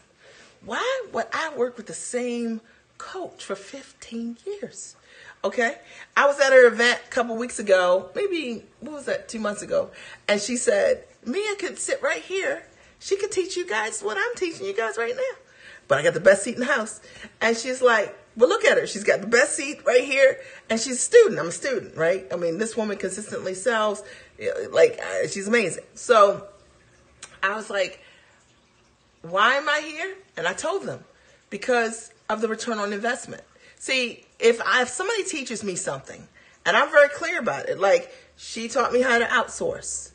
Why would I work with the same coach for 15 years? Okay. I was at her event a couple weeks ago, maybe, 2 months ago. And she said, Mia could sit right here. She could teach you guys what I'm teaching you guys right now. But I got the best seat in the house. And she's like, well, look at her. She's got the best seat right here. And she's a student. I'm a student, right? I mean, this woman consistently sells. She's amazing. So I was like, why am I here? And I told them, because of the return on investment. See, if somebody teaches me something, and I'm very clear about it, like she taught me how to outsource.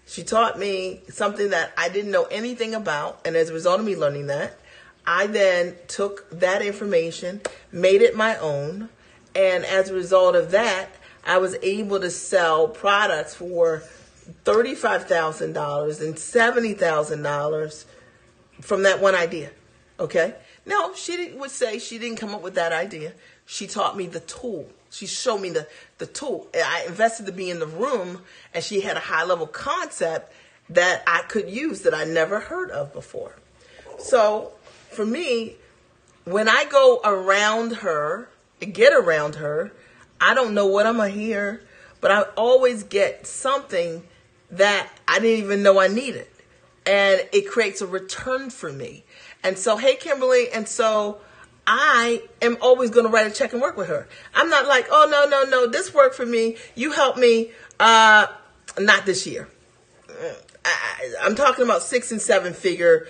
She taught me something that I didn't know anything about. And as a result of me learning that, I then took that information, made it my own. And as a result of that, I was able to sell products for $35,000 and $70,000 from that one idea. Okay. No, would say she didn't come up with that idea. She taught me the tool. She showed me the tool. I invested to be in the room, and she had a high-level concept that I could use that I never heard of before. So for me, when I go around her, get around her, I don't know what I'm going to hear, but I always get something that I didn't even know I needed. And it creates a return for me. And so, hey, Kimberly, and so I am always going to write a check and work with her. I'm not like, oh, no, this worked for me. You help me. Not this year. I'm talking about 6 and 7 figure,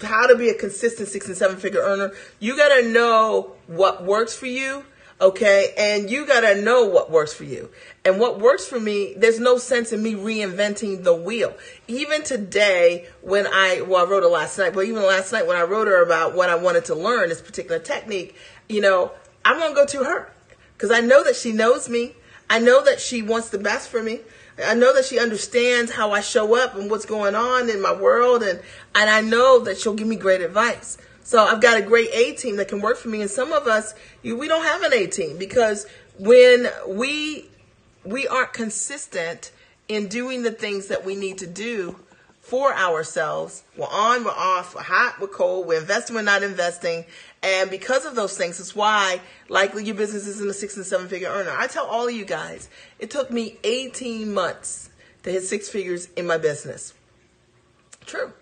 how to be a consistent 6 and 7 figure earner. You got to know what works for you. Okay. And you got to know what works for you. And what works for me, there's no sense in me reinventing the wheel. Even today, when I wrote it last night, but even last night when I wrote her about what I wanted to learn, this particular technique, I'm going to go to her because I know that she knows me. I know that she wants the best for me. I know that she understands how I show up and what's going on in my world. And I know that she'll give me great advice. So I've got a great A team that can work for me. And some of us, we don't have an A team because when we aren't consistent in doing the things that we need to do for ourselves. We're on, we're off, we're hot, we're cold, we're investing, we're not investing. And because of those things, it's why likely your business isn't a 6 and 7 figure earner. I tell all of you guys, it took me 18 months to hit 6 figures in my business. True.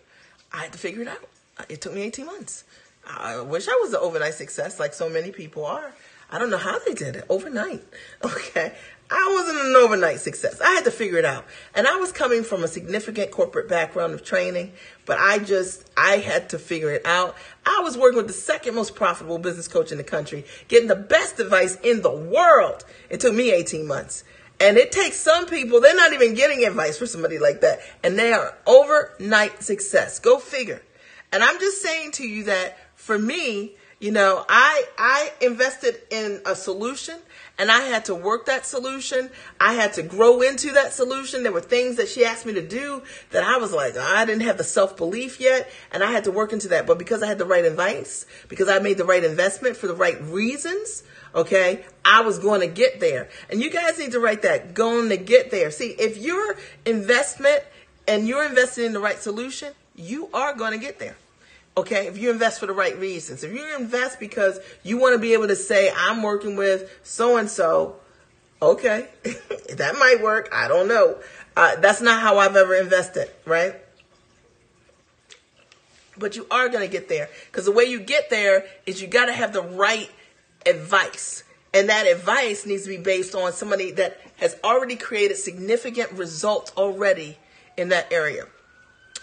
I had to figure it out. It took me 18 months. I wish I was an overnight success like so many people are. I don't know how they did it overnight. Okay. I wasn't an overnight success. I had to figure it out. And I was coming from a significant corporate background of training, but I had to figure it out. I was working with the second most profitable business coach in the country, getting the best advice in the world. It took me 18 months. And it takes some people, they're not even getting advice for somebody like that. And they are overnight success. Go figure. And I'm just saying to you that for me, I invested in a solution and I had to work that solution. I had to grow into that solution. There were things that she asked me to do that I was like, I didn't have the self-belief yet. And I had to work into that. But because I had the right advice, because I made the right investment for the right reasons, okay, I was going to get there. And you guys need to write that, going to get there. See, if your investment and you're invested in the right solution, you are going to get there. Okay, if you invest for the right reasons, if you invest because you want to be able to say, I'm working with so-and-so, okay, that might work. I don't know. That's not how I've ever invested, right? But you are going to get there because the way you get there is you got to have the right advice. And that advice needs to be based on somebody that has already created significant results already in that area.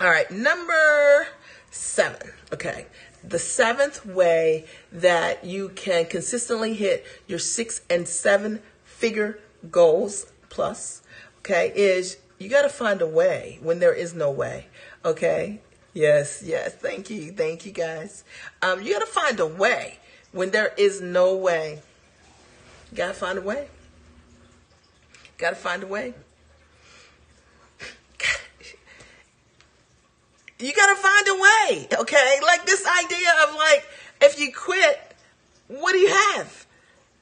All right, number 7. Okay. The 7th way that you can consistently hit your 6 and 7 figure goals plus, okay, is you got to find a way when there is no way. Okay. Yes. Thank you. Thank you guys. You got to find a way when there is no way. You got to find a way. Got to find a way. You got to find a way, okay? Like this idea of like, if you quit, what do you have?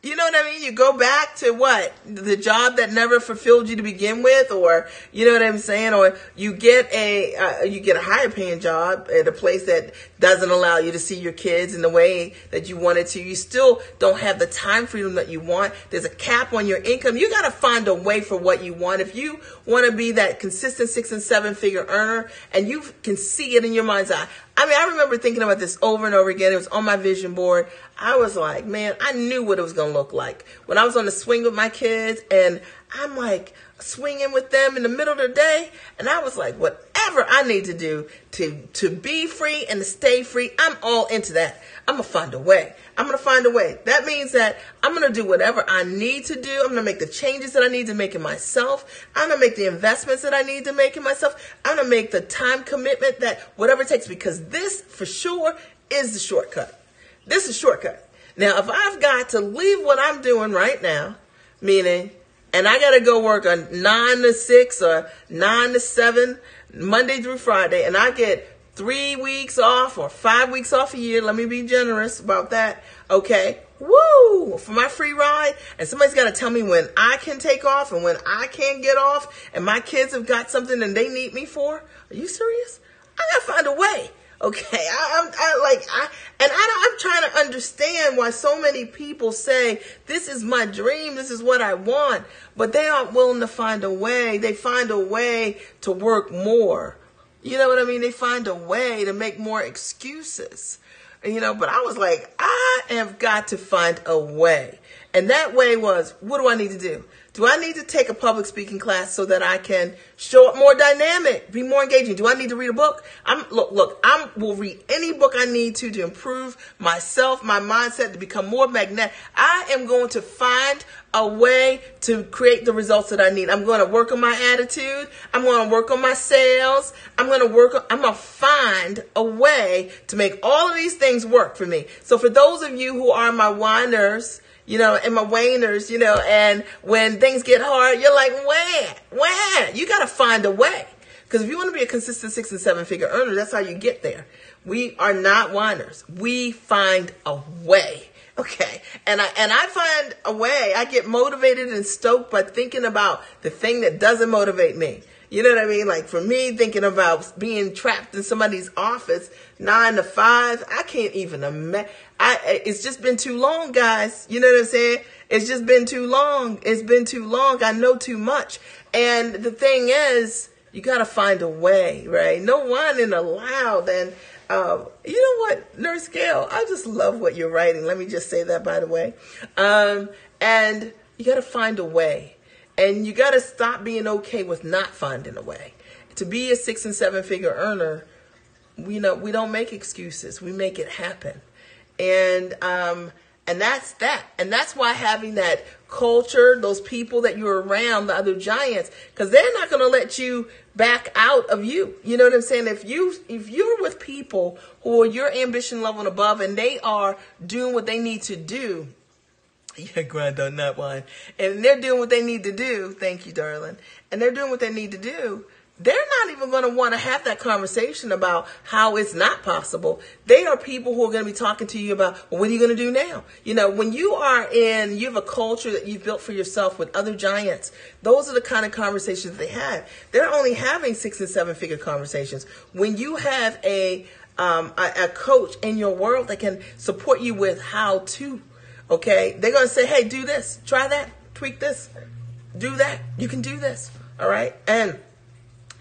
You know what I mean? You go back to what? The job that never fulfilled you to begin with, or you know what I'm saying? Or you get a higher paying job at a place that doesn't allow you to see your kids in the way that you wanted to. You still don't have the time freedom that you want. There's a cap on your income. You got to find a way for what you want. If you want to be that consistent 6 and 7 figure earner and you can see it in your mind's eye. I mean, I remember thinking about this over and over again. It was on my vision board. I was like, man, I knew what it was going to look like. When I was on the swing with my kids and I'm like swinging with them in the middle of the day. And I was like, whatever I need to do to be free and to stay free, I'm all into that. I'm going to find a way. I'm going to find a way. That means that I'm going to do whatever I need to do. I'm going to make the changes that I need to make in myself. I'm going to make the investments that I need to make in myself. I'm going to make the time commitment that whatever it takes, because this for sure is the shortcut. This is shortcut. Now, if I've got to leave what I'm doing right now, meaning, and I got to go work on 9 to 6 or 9 to 7, Monday through Friday, and I get 3 weeks off or 5 weeks off a year. Let me be generous about that. Okay. Woo! For my free ride. And somebody's got to tell me when I can take off and when I can't get off. And my kids have got something and they need me for. Are you serious? I got to find a way. Okay. I'm trying to understand why so many people say, this is my dream. This is what I want. But they aren't willing to find a way. They find a way to work more. You know what I mean? They find a way to make more excuses, but I was like, I have got to find a way. And that way was, what do I need to do? Do I need to take a public speaking class so that I can show up more dynamic, be more engaging? Do I need to read a book? I will read any book I need to improve myself, my mindset, to become more magnetic. I am going to find a way to create the results that I need. I'm going to work on my attitude. I'm going to work on my sales. I'm going to find a way to make all of these things work for me. So for those of you who are my whiners, and my waners, and when things get hard, you're like, when? You got to find a way. Because if you want to be a consistent 6 and 7 figure earner, that's how you get there. We are not whiners. We find a way. Okay. And I find a way, I get motivated and stoked by thinking about the thing that doesn't motivate me. You know what I mean? Like for me, thinking about being trapped in somebody's office 9 to 5, I can't even imagine. It's just been too long, guys. You know what I'm saying? It's just been too long. It's been too long. I know too much. And the thing is, you got to find a way, right? No whining allowed. And you know what, Nurse Gail, I just love what you're writing. Let me just say that, by the way. And you got to find a way. And you got to stop being okay with not finding a way. To be a 6 and 7 figure earner, we don't make excuses. We make it happen. And that's that. And that's why having that culture, those people that you're around, the other giants, because they're not going to let you back out of you. You know what I'm saying? If you're with people who are your ambition level and above, and they are doing what they need to do, yeah, grind on that one. And they're doing what they need to do. Thank you, darling. And they're doing what they need to do. They're not even going to want to have that conversation about how it's not possible. They are people who are going to be talking to you about, well, what are you going to do now? You know, when you have a culture that you've built for yourself with other giants, those are the kind of conversations they have. They're only having 6 and 7 figure conversations. When you have a coach in your world that can support you with how to, okay, they're going to say, hey, do this, try that, tweak this, do that. You can do this. All right. And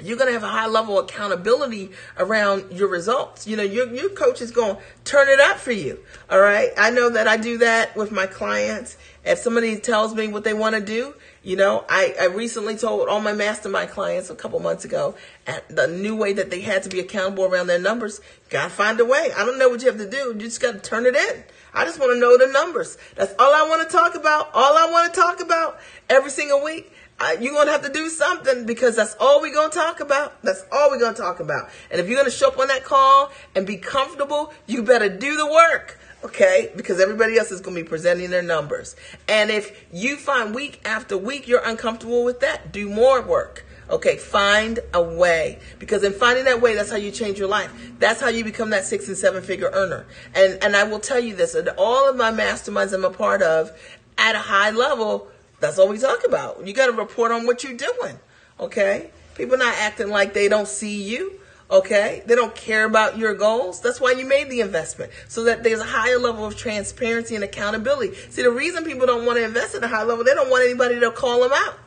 you're going to have a high level of accountability around your results. You know, your coach is going to turn it up for you. All right. I know that I do that with my clients. If somebody tells me what they want to do, you know, I recently told all my mastermind clients a couple months ago the new way that they had to be accountable around their numbers. Got to find a way. I don't know what you have to do. You just got to turn it in. I just want to know the numbers. That's all I want to talk about. All I want to talk about every single week. You're going to have to do something, because that's all we're going to talk about. That's all we're going to talk about. And if you're going to show up on that call and be comfortable, you better do the work. Okay? Because everybody else is going to be presenting their numbers. And if you find week after week you're uncomfortable with that, do more work. Okay, find a way, because in finding that way, that's how you change your life. That's how you become that 6 and 7 figure earner. And I will tell you this, and all of my masterminds I'm a part of, at a high level, that's all we talk about. You got to report on what you're doing. Okay, people not acting like they don't see you. Okay, they don't care about your goals. That's why you made the investment, so that there's a higher level of transparency and accountability. See, the reason people don't want to invest at a high level, they don't want anybody to call them out.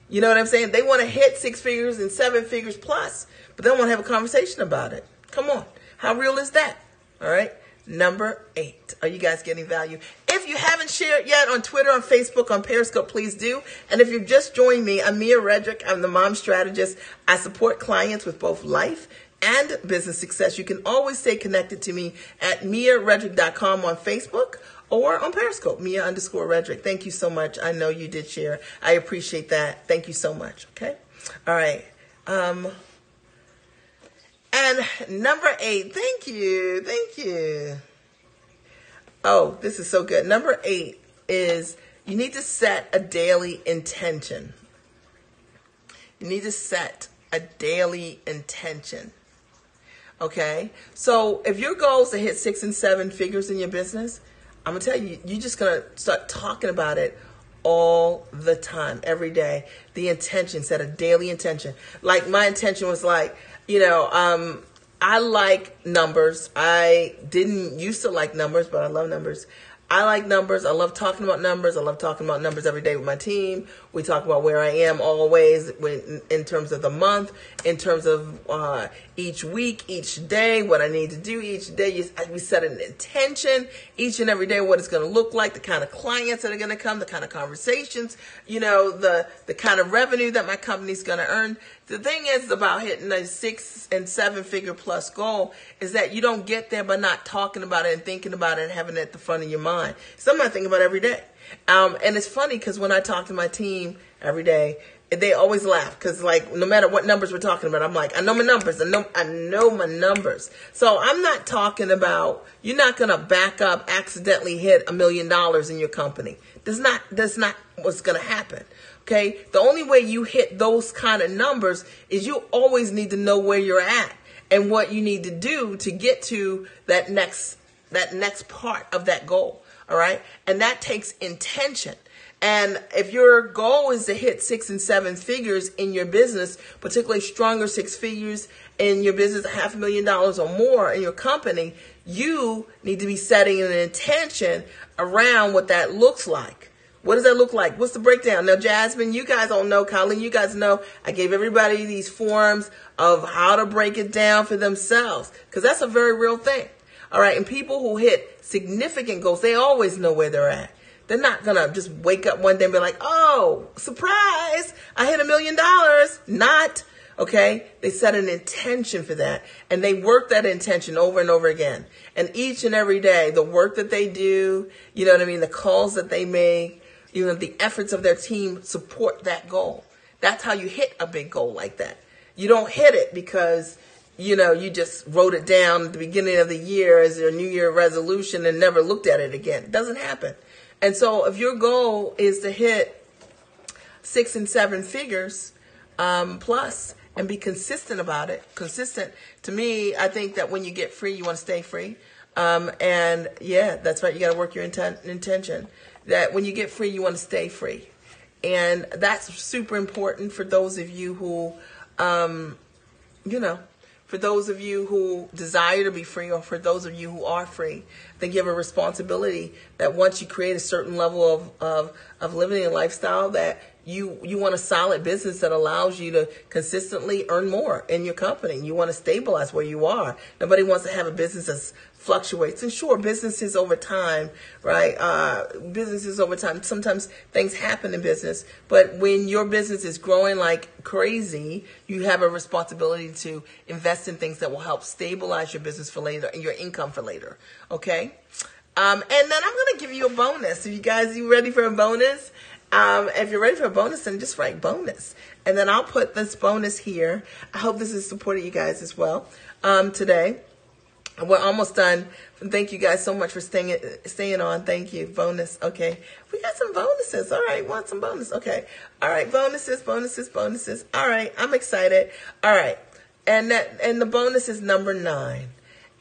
You know what I'm saying? They want to hit 6 figures and 7 figures plus, but they don't want to have a conversation about it. Come on. How real is that? All right. Number 8. Are you guys getting value? If you haven't shared yet on Twitter, on Facebook, on Periscope, please do. And if you've just joined me, I'm Mia Redrick. I'm the mom strategist. I support clients with both life and business success. You can always stay connected to me at miaredrick.com on Facebook, or on Periscope, Mia_Redrick. Thank you so much. I know you did share. I appreciate that. Thank you so much. Okay. All right. And number 8. Thank you. Thank you. Oh, this is so good. Number 8 is you need to set a daily intention. You need to set a daily intention. Okay. So if your goal is to hit 6 and 7 figures in your business, I'm going to tell you, you're just going to start talking about it all the time, every day. The intention, set a daily intention. Like my intention was like, you know, I like numbers. I didn't used to like numbers, but I love numbers. I like numbers. I love talking about numbers. I love talking about numbers every day with my team. We talk about where I am always in terms of the month, in terms of each week, each day, what I need to do each day. We set an intention each and every day, what it's going to look like, the kind of clients that are going to come, the kind of conversations, you know, the kind of revenue that my company's going to earn. The thing is about hitting a 6 and 7 figure plus goal is that you don't get there by not talking about it and thinking about it and having it at the front of your mind. Something I think about every day. And it's funny because when I talk to my team every day, they always laugh because, like, no matter what numbers we're talking about, I'm like, I know my numbers. I know my numbers. So I'm not talking about, you're not going to back up, accidentally hit $1 million in your company. That's not what's going to happen. Okay. The only way you hit those kind of numbers is you always need to know where you're at and what you need to do to get to that next next part of that goal. All right. And that takes intention. And if your goal is to hit 6 and 7 figures in your business, particularly stronger 6 figures in your business, $500,000 or more in your company, you need to be setting an intention around what that looks like. What does that look like? What's the breakdown? Now, Jasmine, you guys don't know. Colleen, you guys know. I gave everybody these forms of how to break it down for themselves, because that's a very real thing. All right. And people who hit significant goals, they always know where they're at. They're not going to just wake up one day and be like, oh, surprise, I hit $1 million. Not. Okay. They set an intention for that, and they work that intention over and over again. And each and every day, the work that they do, you know what I mean? The calls that they make, you know, the efforts of their team support that goal. That's how you hit a big goal like that. You don't hit it because, you know, you just wrote it down at the beginning of the year as your New Year resolution and never looked at it again. It doesn't happen. And so if your goal is to hit 6 and 7 figures plus and be consistent about it, consistent, to me, I think that when you get free, you want to stay free. And yeah, that's right. You got to work your intention. That when you get free, you want to stay free. And that's super important for those of you who, you know, for those of you who desire to be free, or for those of you who are free. I think you have a responsibility that once you create a certain level of living a lifestyle, that you want a solid business that allows you to consistently earn more in your company. You want to stabilize where you are. Nobody wants to have a business that fluctuates. And sure, businesses over time, right? Businesses over time, sometimes things happen in business. But when your business is growing like crazy, you have a responsibility to invest in things that will help stabilize your business for later and your income for later. Okay? And then I'm going to give you a bonus. You ready for a bonus? If you're ready for a bonus, then just write bonus. And then I'll put this bonus here. I hope this is supporting you guys as well today. We're almost done. Thank you guys so much for staying on. Thank you. Bonus. Okay. We got some bonuses. All right. Want some bonus. Okay. All right. Bonuses. All right. I'm excited. All right. And the bonus is number 9.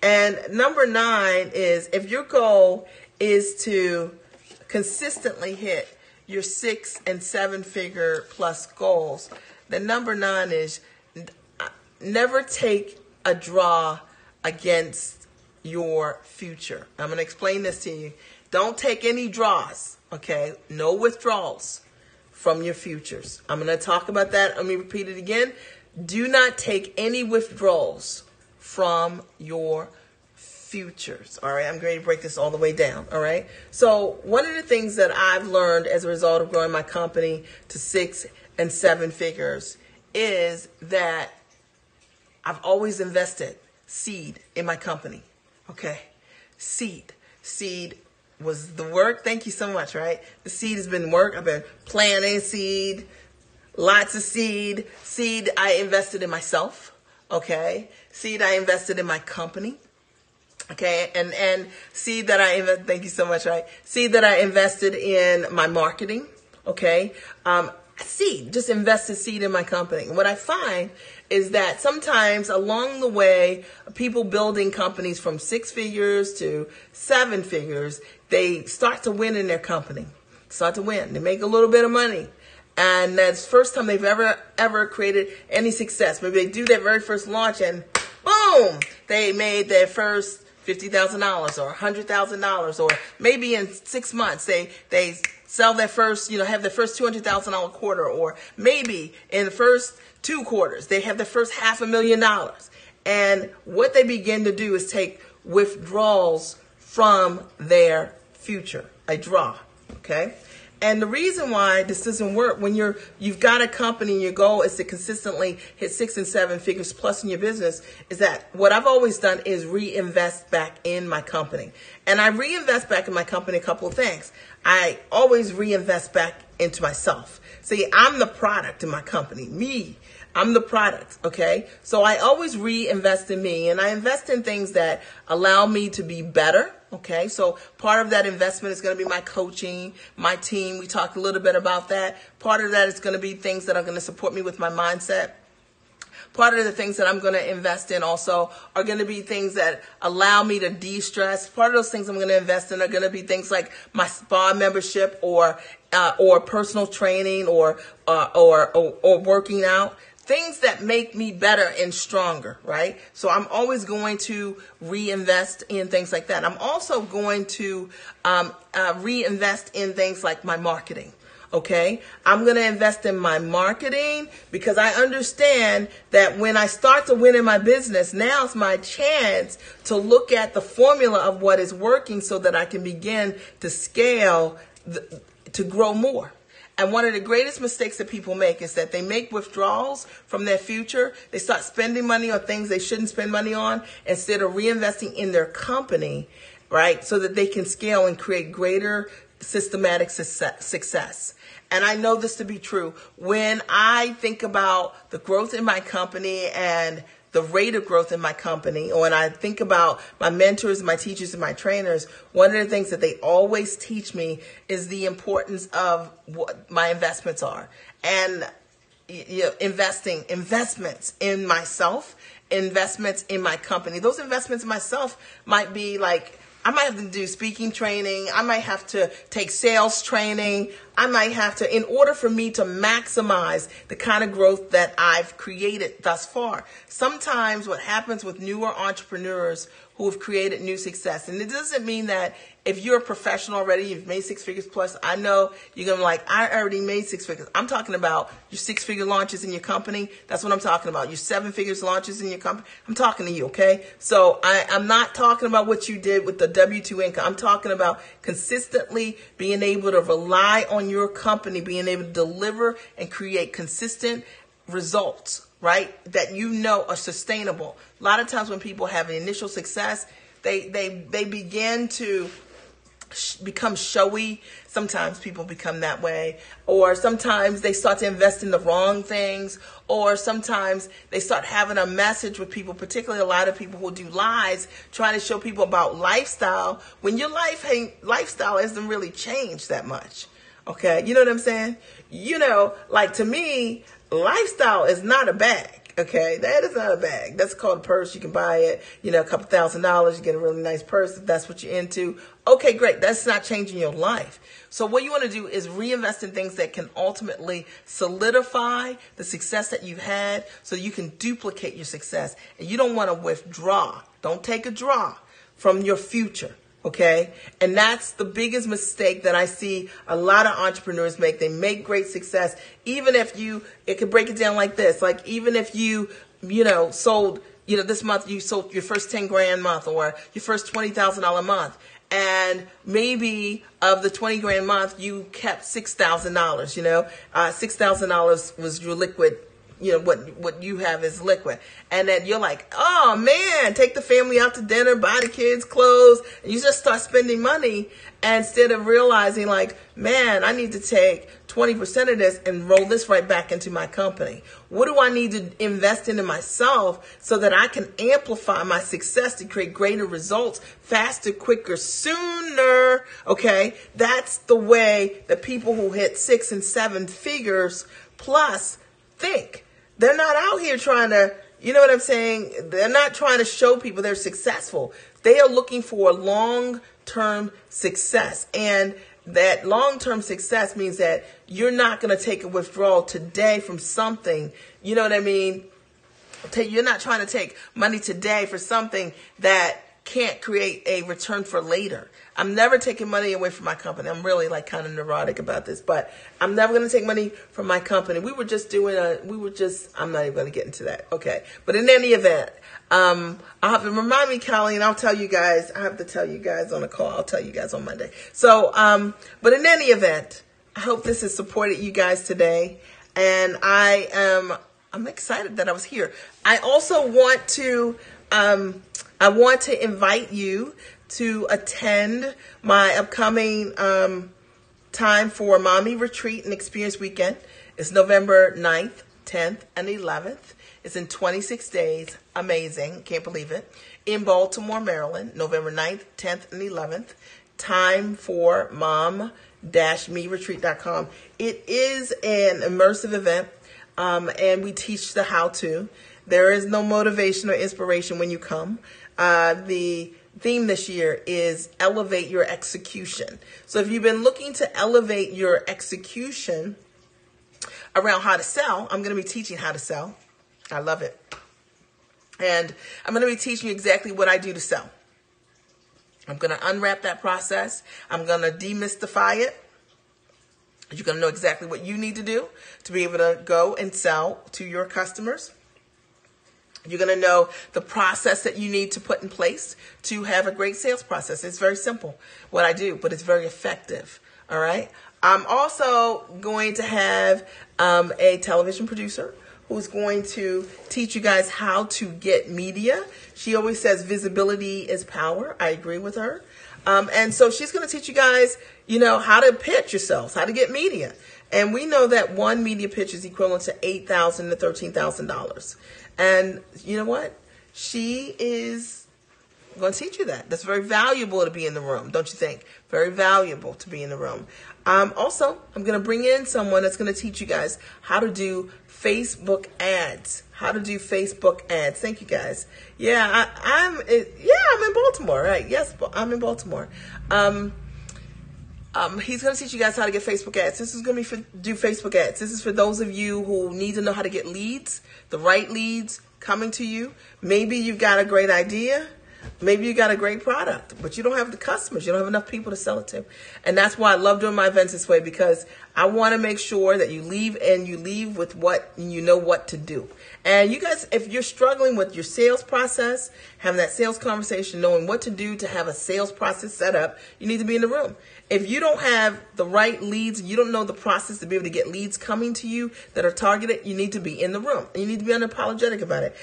And number 9 is, if your goal is to consistently hit your 6 and 7 figure plus goals, then number 9 is never take a draw against your future. I'm going to explain this to you. Don't take any draws, okay? No withdrawals from your futures. I'm going to talk about that. Let me repeat it again. Do not take any withdrawals from your futures. All right, I'm going to break this all the way down. All right. So one of the things that I've learned as a result of growing my company to 6 and 7 figures is that I've always invested seed in my company. Okay. Seed was the work. Thank you so much. Right. The seed has been work. I've been planting seed, lots of seed. Seed I invested in myself. Okay. Seed I invested in my company. Okay. And seed that thank you so much. Right. Seed that I invested in my marketing. Okay. Just invested seed in my company. And what I find is that sometimes along the way, people building companies from 6 figures to 7 figures, they start to win in their company, start to win. They make a little bit of money. And that's the first time they've ever created any success. Maybe they do their very first launch and boom, they made their first $50,000 or $100,000, or maybe in 6 months they sell their first, have their first $200,000 quarter, or maybe in the first 2 quarters they have their first $500,000. And what they begin to do is take withdrawals from their future, a draw. Okay. And the reason why this doesn't work when you've got a company and your goal is to consistently hit 6 and 7 figures plus in your business is that what I've always done is reinvest back in my company. And I reinvest back in my company a couple of things. I always reinvest back into myself. See, I'm the product in my company. I'm the product, okay? So I always reinvest in me, and I invest in things that allow me to be better, okay? So part of that investment is going to be my coaching, my team. We talked a little bit about that. Part of that is going to be things that are going to support me with my mindset. Part of the things that I'm going to invest in also are going to be things that allow me to de-stress. Part of those things I'm going to invest in are going to be things like my spa membership or personal training or working out. Things that make me better and stronger, right? So I'm always going to reinvest in things like that. I'm also going to reinvest in things like my marketing. Okay, I'm going to invest in my marketing because I understand that when I start to win in my business, now it's my chance to look at the formula of what is working so that I can begin to scale to grow more. And one of the greatest mistakes that people make is that they make withdrawals from their future. They start spending money on things they shouldn't spend money on instead of reinvesting in their company, right? So that they can scale and create greater systematic success. And I know this to be true. When I think about the growth in my company and the rate of growth in my company, or when I think about my mentors, my teachers, and my trainers, one of the things that they always teach me is the importance of what my investments are. And investments in myself, investments in my company. Those investments in myself might be like, I might have to do speaking training. I might have to take sales training. I might have to, in order for me to maximize the kind of growth that I've created thus far. Sometimes what happens with newer entrepreneurs who have created new success, and it doesn't mean that if you're a professional already, you've made 6 figures plus, I know you're going to be like, I already made 6 figures. I'm talking about your 6-figure launches in your company. That's what I'm talking about. Your 7 figures launches in your company. I'm talking to you, okay? So I'm not talking about what you did with the W-2 income. I'm talking about consistently being able to rely on your company, being able to deliver and create consistent results, right? That you know are sustainable. A lot of times when people have an initial success, they begin to become showy. Sometimes people become that way, or sometimes they start to invest in the wrong things, or sometimes they start having a message with people, particularly a lot of people who do lies, trying to show people about lifestyle when your lifestyle hasn't really changed that much. Okay, you know what I'm saying? You know, like to me, lifestyle is not a bag. Okay, that is not a bag. That's called a purse. You can buy it, you know, a couple $1,000s. You get a really nice purse if that's what you're into. Okay, great. That's not changing your life. So what you want to do is reinvest in things that can ultimately solidify the success that you've had so you can duplicate your success. And you don't want to withdraw. Don't take a draw from your future. Okay. And that's the biggest mistake that I see a lot of entrepreneurs make. They make great success. Even if it could break it down like this. Like even if you sold, this month you sold your first 10 grand month or your first $20,000 month. And maybe of the 20 grand month, you kept $6,000, $6,000 was your liquid, what you have is liquid. And then you're like, oh man, take the family out to dinner, buy the kids clothes, and you just start spending money instead of realizing like, man, I need to take 20% of this and roll this right back into my company. What do I need to invest into myself so that I can amplify my success to create greater results faster, quicker, sooner? Okay. That's the way that people who hit 6 and 7 figures plus think. They're not out here trying to, you know what I'm saying? They're not trying to show people they're successful. They are looking for long-term success. And that long-term success means that you're not going to take a withdrawal today from something. You know what I mean? You're not trying to take money today for something that can't create a return for later. I'm never taking money away from my company. I'm really like kind of neurotic about this, but I'm never going to take money from my company. I'm not even going to get into that. Okay. But in any event, I'll have to remind me, Colleen, I have to tell you guys on a call. I'll tell you guys on Monday. So, but in any event, I hope this has supported you guys today. And I'm excited that I was here. I also want to invite you to attend my upcoming time for Mommy Retreat and Experience Weekend. It's November 9th, 10th, and 11th. It's in 26 days. Amazing. Can't believe it. In Baltimore, Maryland, November 9th, 10th, and 11th. Time for mom-me-retreat.com. It is an immersive event, and we teach the how-to. There is no motivation or inspiration when you come. The theme this year is elevate your execution. So if you've been looking to elevate your execution around how to sell, I'm going to be teaching how to sell. I love it. And I'm going to be teaching you exactly what I do to sell. I'm going to unwrap that process. I'm going to demystify it. You're going to know exactly what you need to do to be able to go and sell to your customers. You're going to know the process that you need to put in place to have a great sales process. It's very simple what I do, but it's very effective. All right. I'm also going to have a television producer who's going to teach you guys how to get media. She always says visibility is power. I agree with her. And so she's going to teach you guys, how to pitch yourselves, how to get media. And we know that one media pitch is equivalent to $8,000 to $13,000. And you know what? She is going to teach you that. That's very valuable to be in the room, don't you think? Very valuable to be in the room. Also, I'm going to bring in someone that's going to teach you guys how to do Facebook ads. How to do Facebook ads. Thank you, guys. Yeah, I'm in Baltimore, right? Yes, I'm in Baltimore. He's going to teach you guys how to get Facebook ads. This is going to be do Facebook ads. This is for those of you who need to know how to get leads, the right leads coming to you. Maybe you've got a great idea. Maybe you got a great product, but you don't have the customers. You don't have enough people to sell it to. And that's why I love doing my events this way, because I want to make sure that you leave with what you know what to do. And you guys, if you're struggling with your sales process, having that sales conversation, knowing what to do to have a sales process set up, you need to be in the room. If you don't have the right leads, you don't know the process to be able to get leads coming to you that are targeted, you need to be in the room. And you need to be unapologetic about it.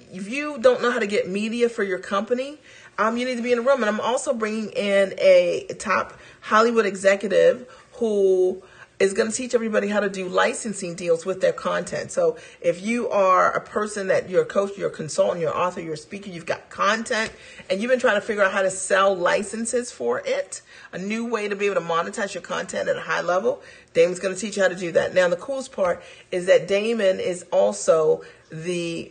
If you don't know how to get media for your company, you need to be in the room. And I'm also bringing in a top Hollywood executive who is going to teach everybody how to do licensing deals with their content. So if you are a person that you're a coach, you're a consultant, you're an author, you're a speaker, you've got content, and you've been trying to figure out how to sell licenses for it, a new way to be able to monetize your content at a high level, Damon's going to teach you how to do that. Now, the coolest part is that Damon is also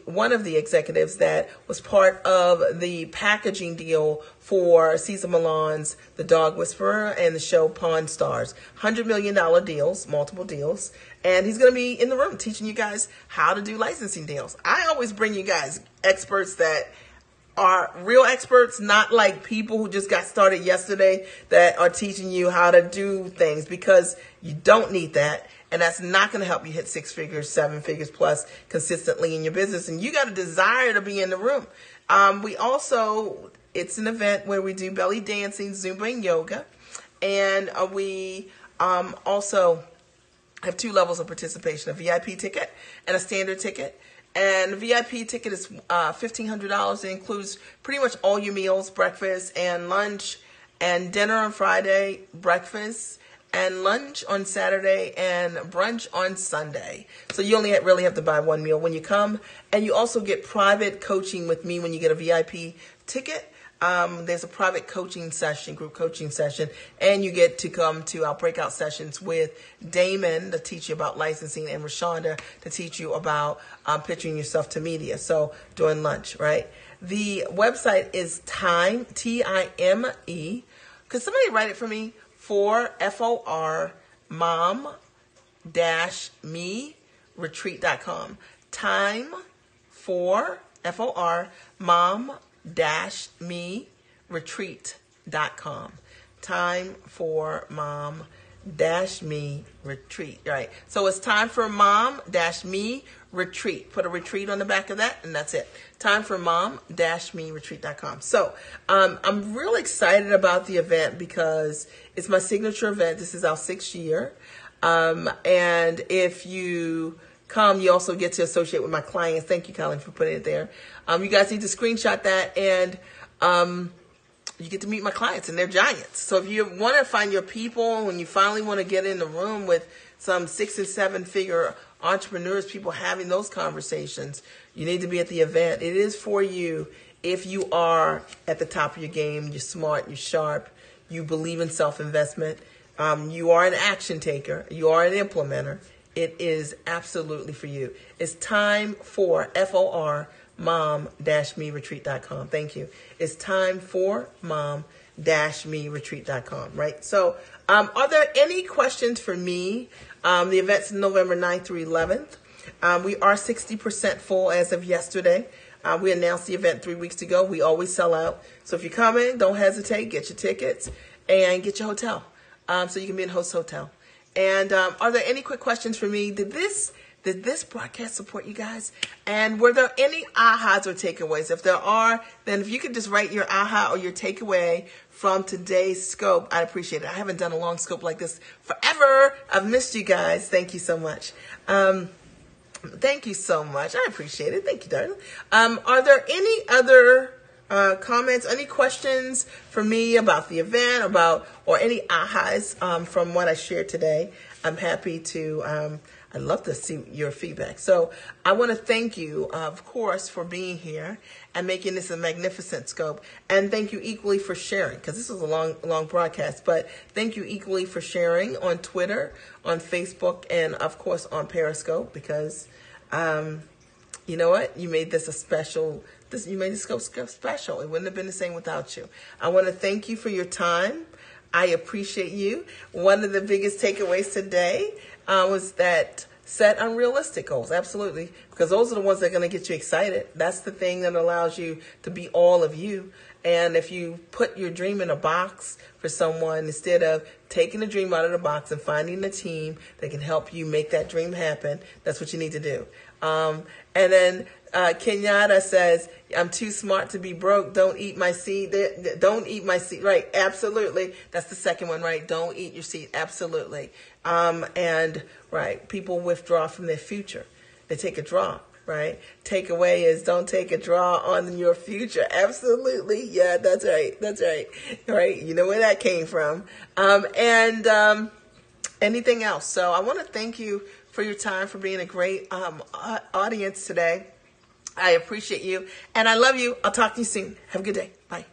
one of the executives that was part of the packaging deal for Cesar Millan's The Dog Whisperer and the show Pawn Stars. $100 million deals, multiple deals. And he's going to be in the room teaching you guys how to do licensing deals. I always bring you guys experts that are real experts, not like people who just got started yesterday that are teaching you how to do things, because you don't need that. And that's not going to help you hit 6 figures, 7 figures plus consistently in your business. And you got a desire to be in the room. It's an event where we do belly dancing, Zumba, and yoga. And we also have 2 levels of participation, a VIP ticket and a standard ticket. And the VIP ticket is $1,500. It includes pretty much all your meals, breakfast and lunch, and dinner on Friday, breakfast and lunch on Saturday, and brunch on Sunday. So you only really have to buy one meal when you come. And you also get private coaching with me when you get a VIP ticket. There's a private coaching session, group coaching session, and you get to come to our breakout sessions with Damon to teach you about licensing, and Rashonda to teach you about pitching yourself to media. So during lunch, right? The website is Time, Time. Could somebody write it for me? For FOR mom-me retreat.com. Time for FOR mom-me retreat.com. Time for mom-me retreat. Right. So it's time for mom-me retreat. Put a retreat on the back of that, and that's it. Time for mom-me retreat.com. So I'm really excited about the event because it's my signature event. This is our 6th year. And if you come, you also get to associate with my clients. Thank you, Colin, for putting it there. You guys need to screenshot that, and you get to meet my clients, and they're giants. So if you want to find your people, when you finally want to get in the room with some 6 and 7 figure entrepreneurs, people having those conversations, you need to be at the event. It is for you if you are at the top of your game, you're smart, you're sharp, you believe in self-investment, you are an action taker, you are an implementer, it is absolutely for you. It's time for FOR mom-me-retreat.com. Thank you. It's time for mom-me-retreat.com, right? So, are there any questions for me? The event's November 9th through 11th. We are 60% full as of yesterday. We announced the event 3 weeks ago. We always sell out. So if you're coming, don't hesitate. Get your tickets and get your hotel, so you can be in host hotel. And are there any quick questions for me? Did this broadcast support you guys? And were there any ahas or takeaways? If there are, then if you could just write your aha or your takeaway from today's scope, I'd appreciate it. I haven't done a long scope like this forever. I've missed you guys. Thank you so much. Thank you so much. I appreciate it. Thank you, darling. Are there any other comments, any questions for me about the event, or any ahas from what I shared today? I'm happy to, I'd love to see your feedback. So I want to thank you, of course, for being here and making this a magnificent scope. And thank you equally for sharing, because this was a long broadcast. But thank you equally for sharing on Twitter, on Facebook, and, of course, on Periscope, because you know what? You made this a special. You made this scope special. It wouldn't have been the same without you. I want to thank you for your time. I appreciate you. One of the biggest takeaways today was that set unrealistic goals. Absolutely. Because those are the ones that are going to get you excited. That's the thing that allows you to be all of you. And if you put your dream in a box for someone, instead of taking the dream out of the box and finding a team that can help you make that dream happen, that's what you need to do. And then Kenyatta says, I'm too smart to be broke. Don't eat my seed. Don't eat my seed. Right. Absolutely. That's the second one, right? Don't eat your seed. Absolutely. And right. People withdraw from their future. They take a draw. Right. Takeaway is don't take a draw on your future. Absolutely. Yeah, that's right. That's right. Right. You know where that came from. And anything else. So I want to thank you for your time, for being a great audience today. I appreciate you and I love you. I'll talk to you soon. Have a good day. Bye.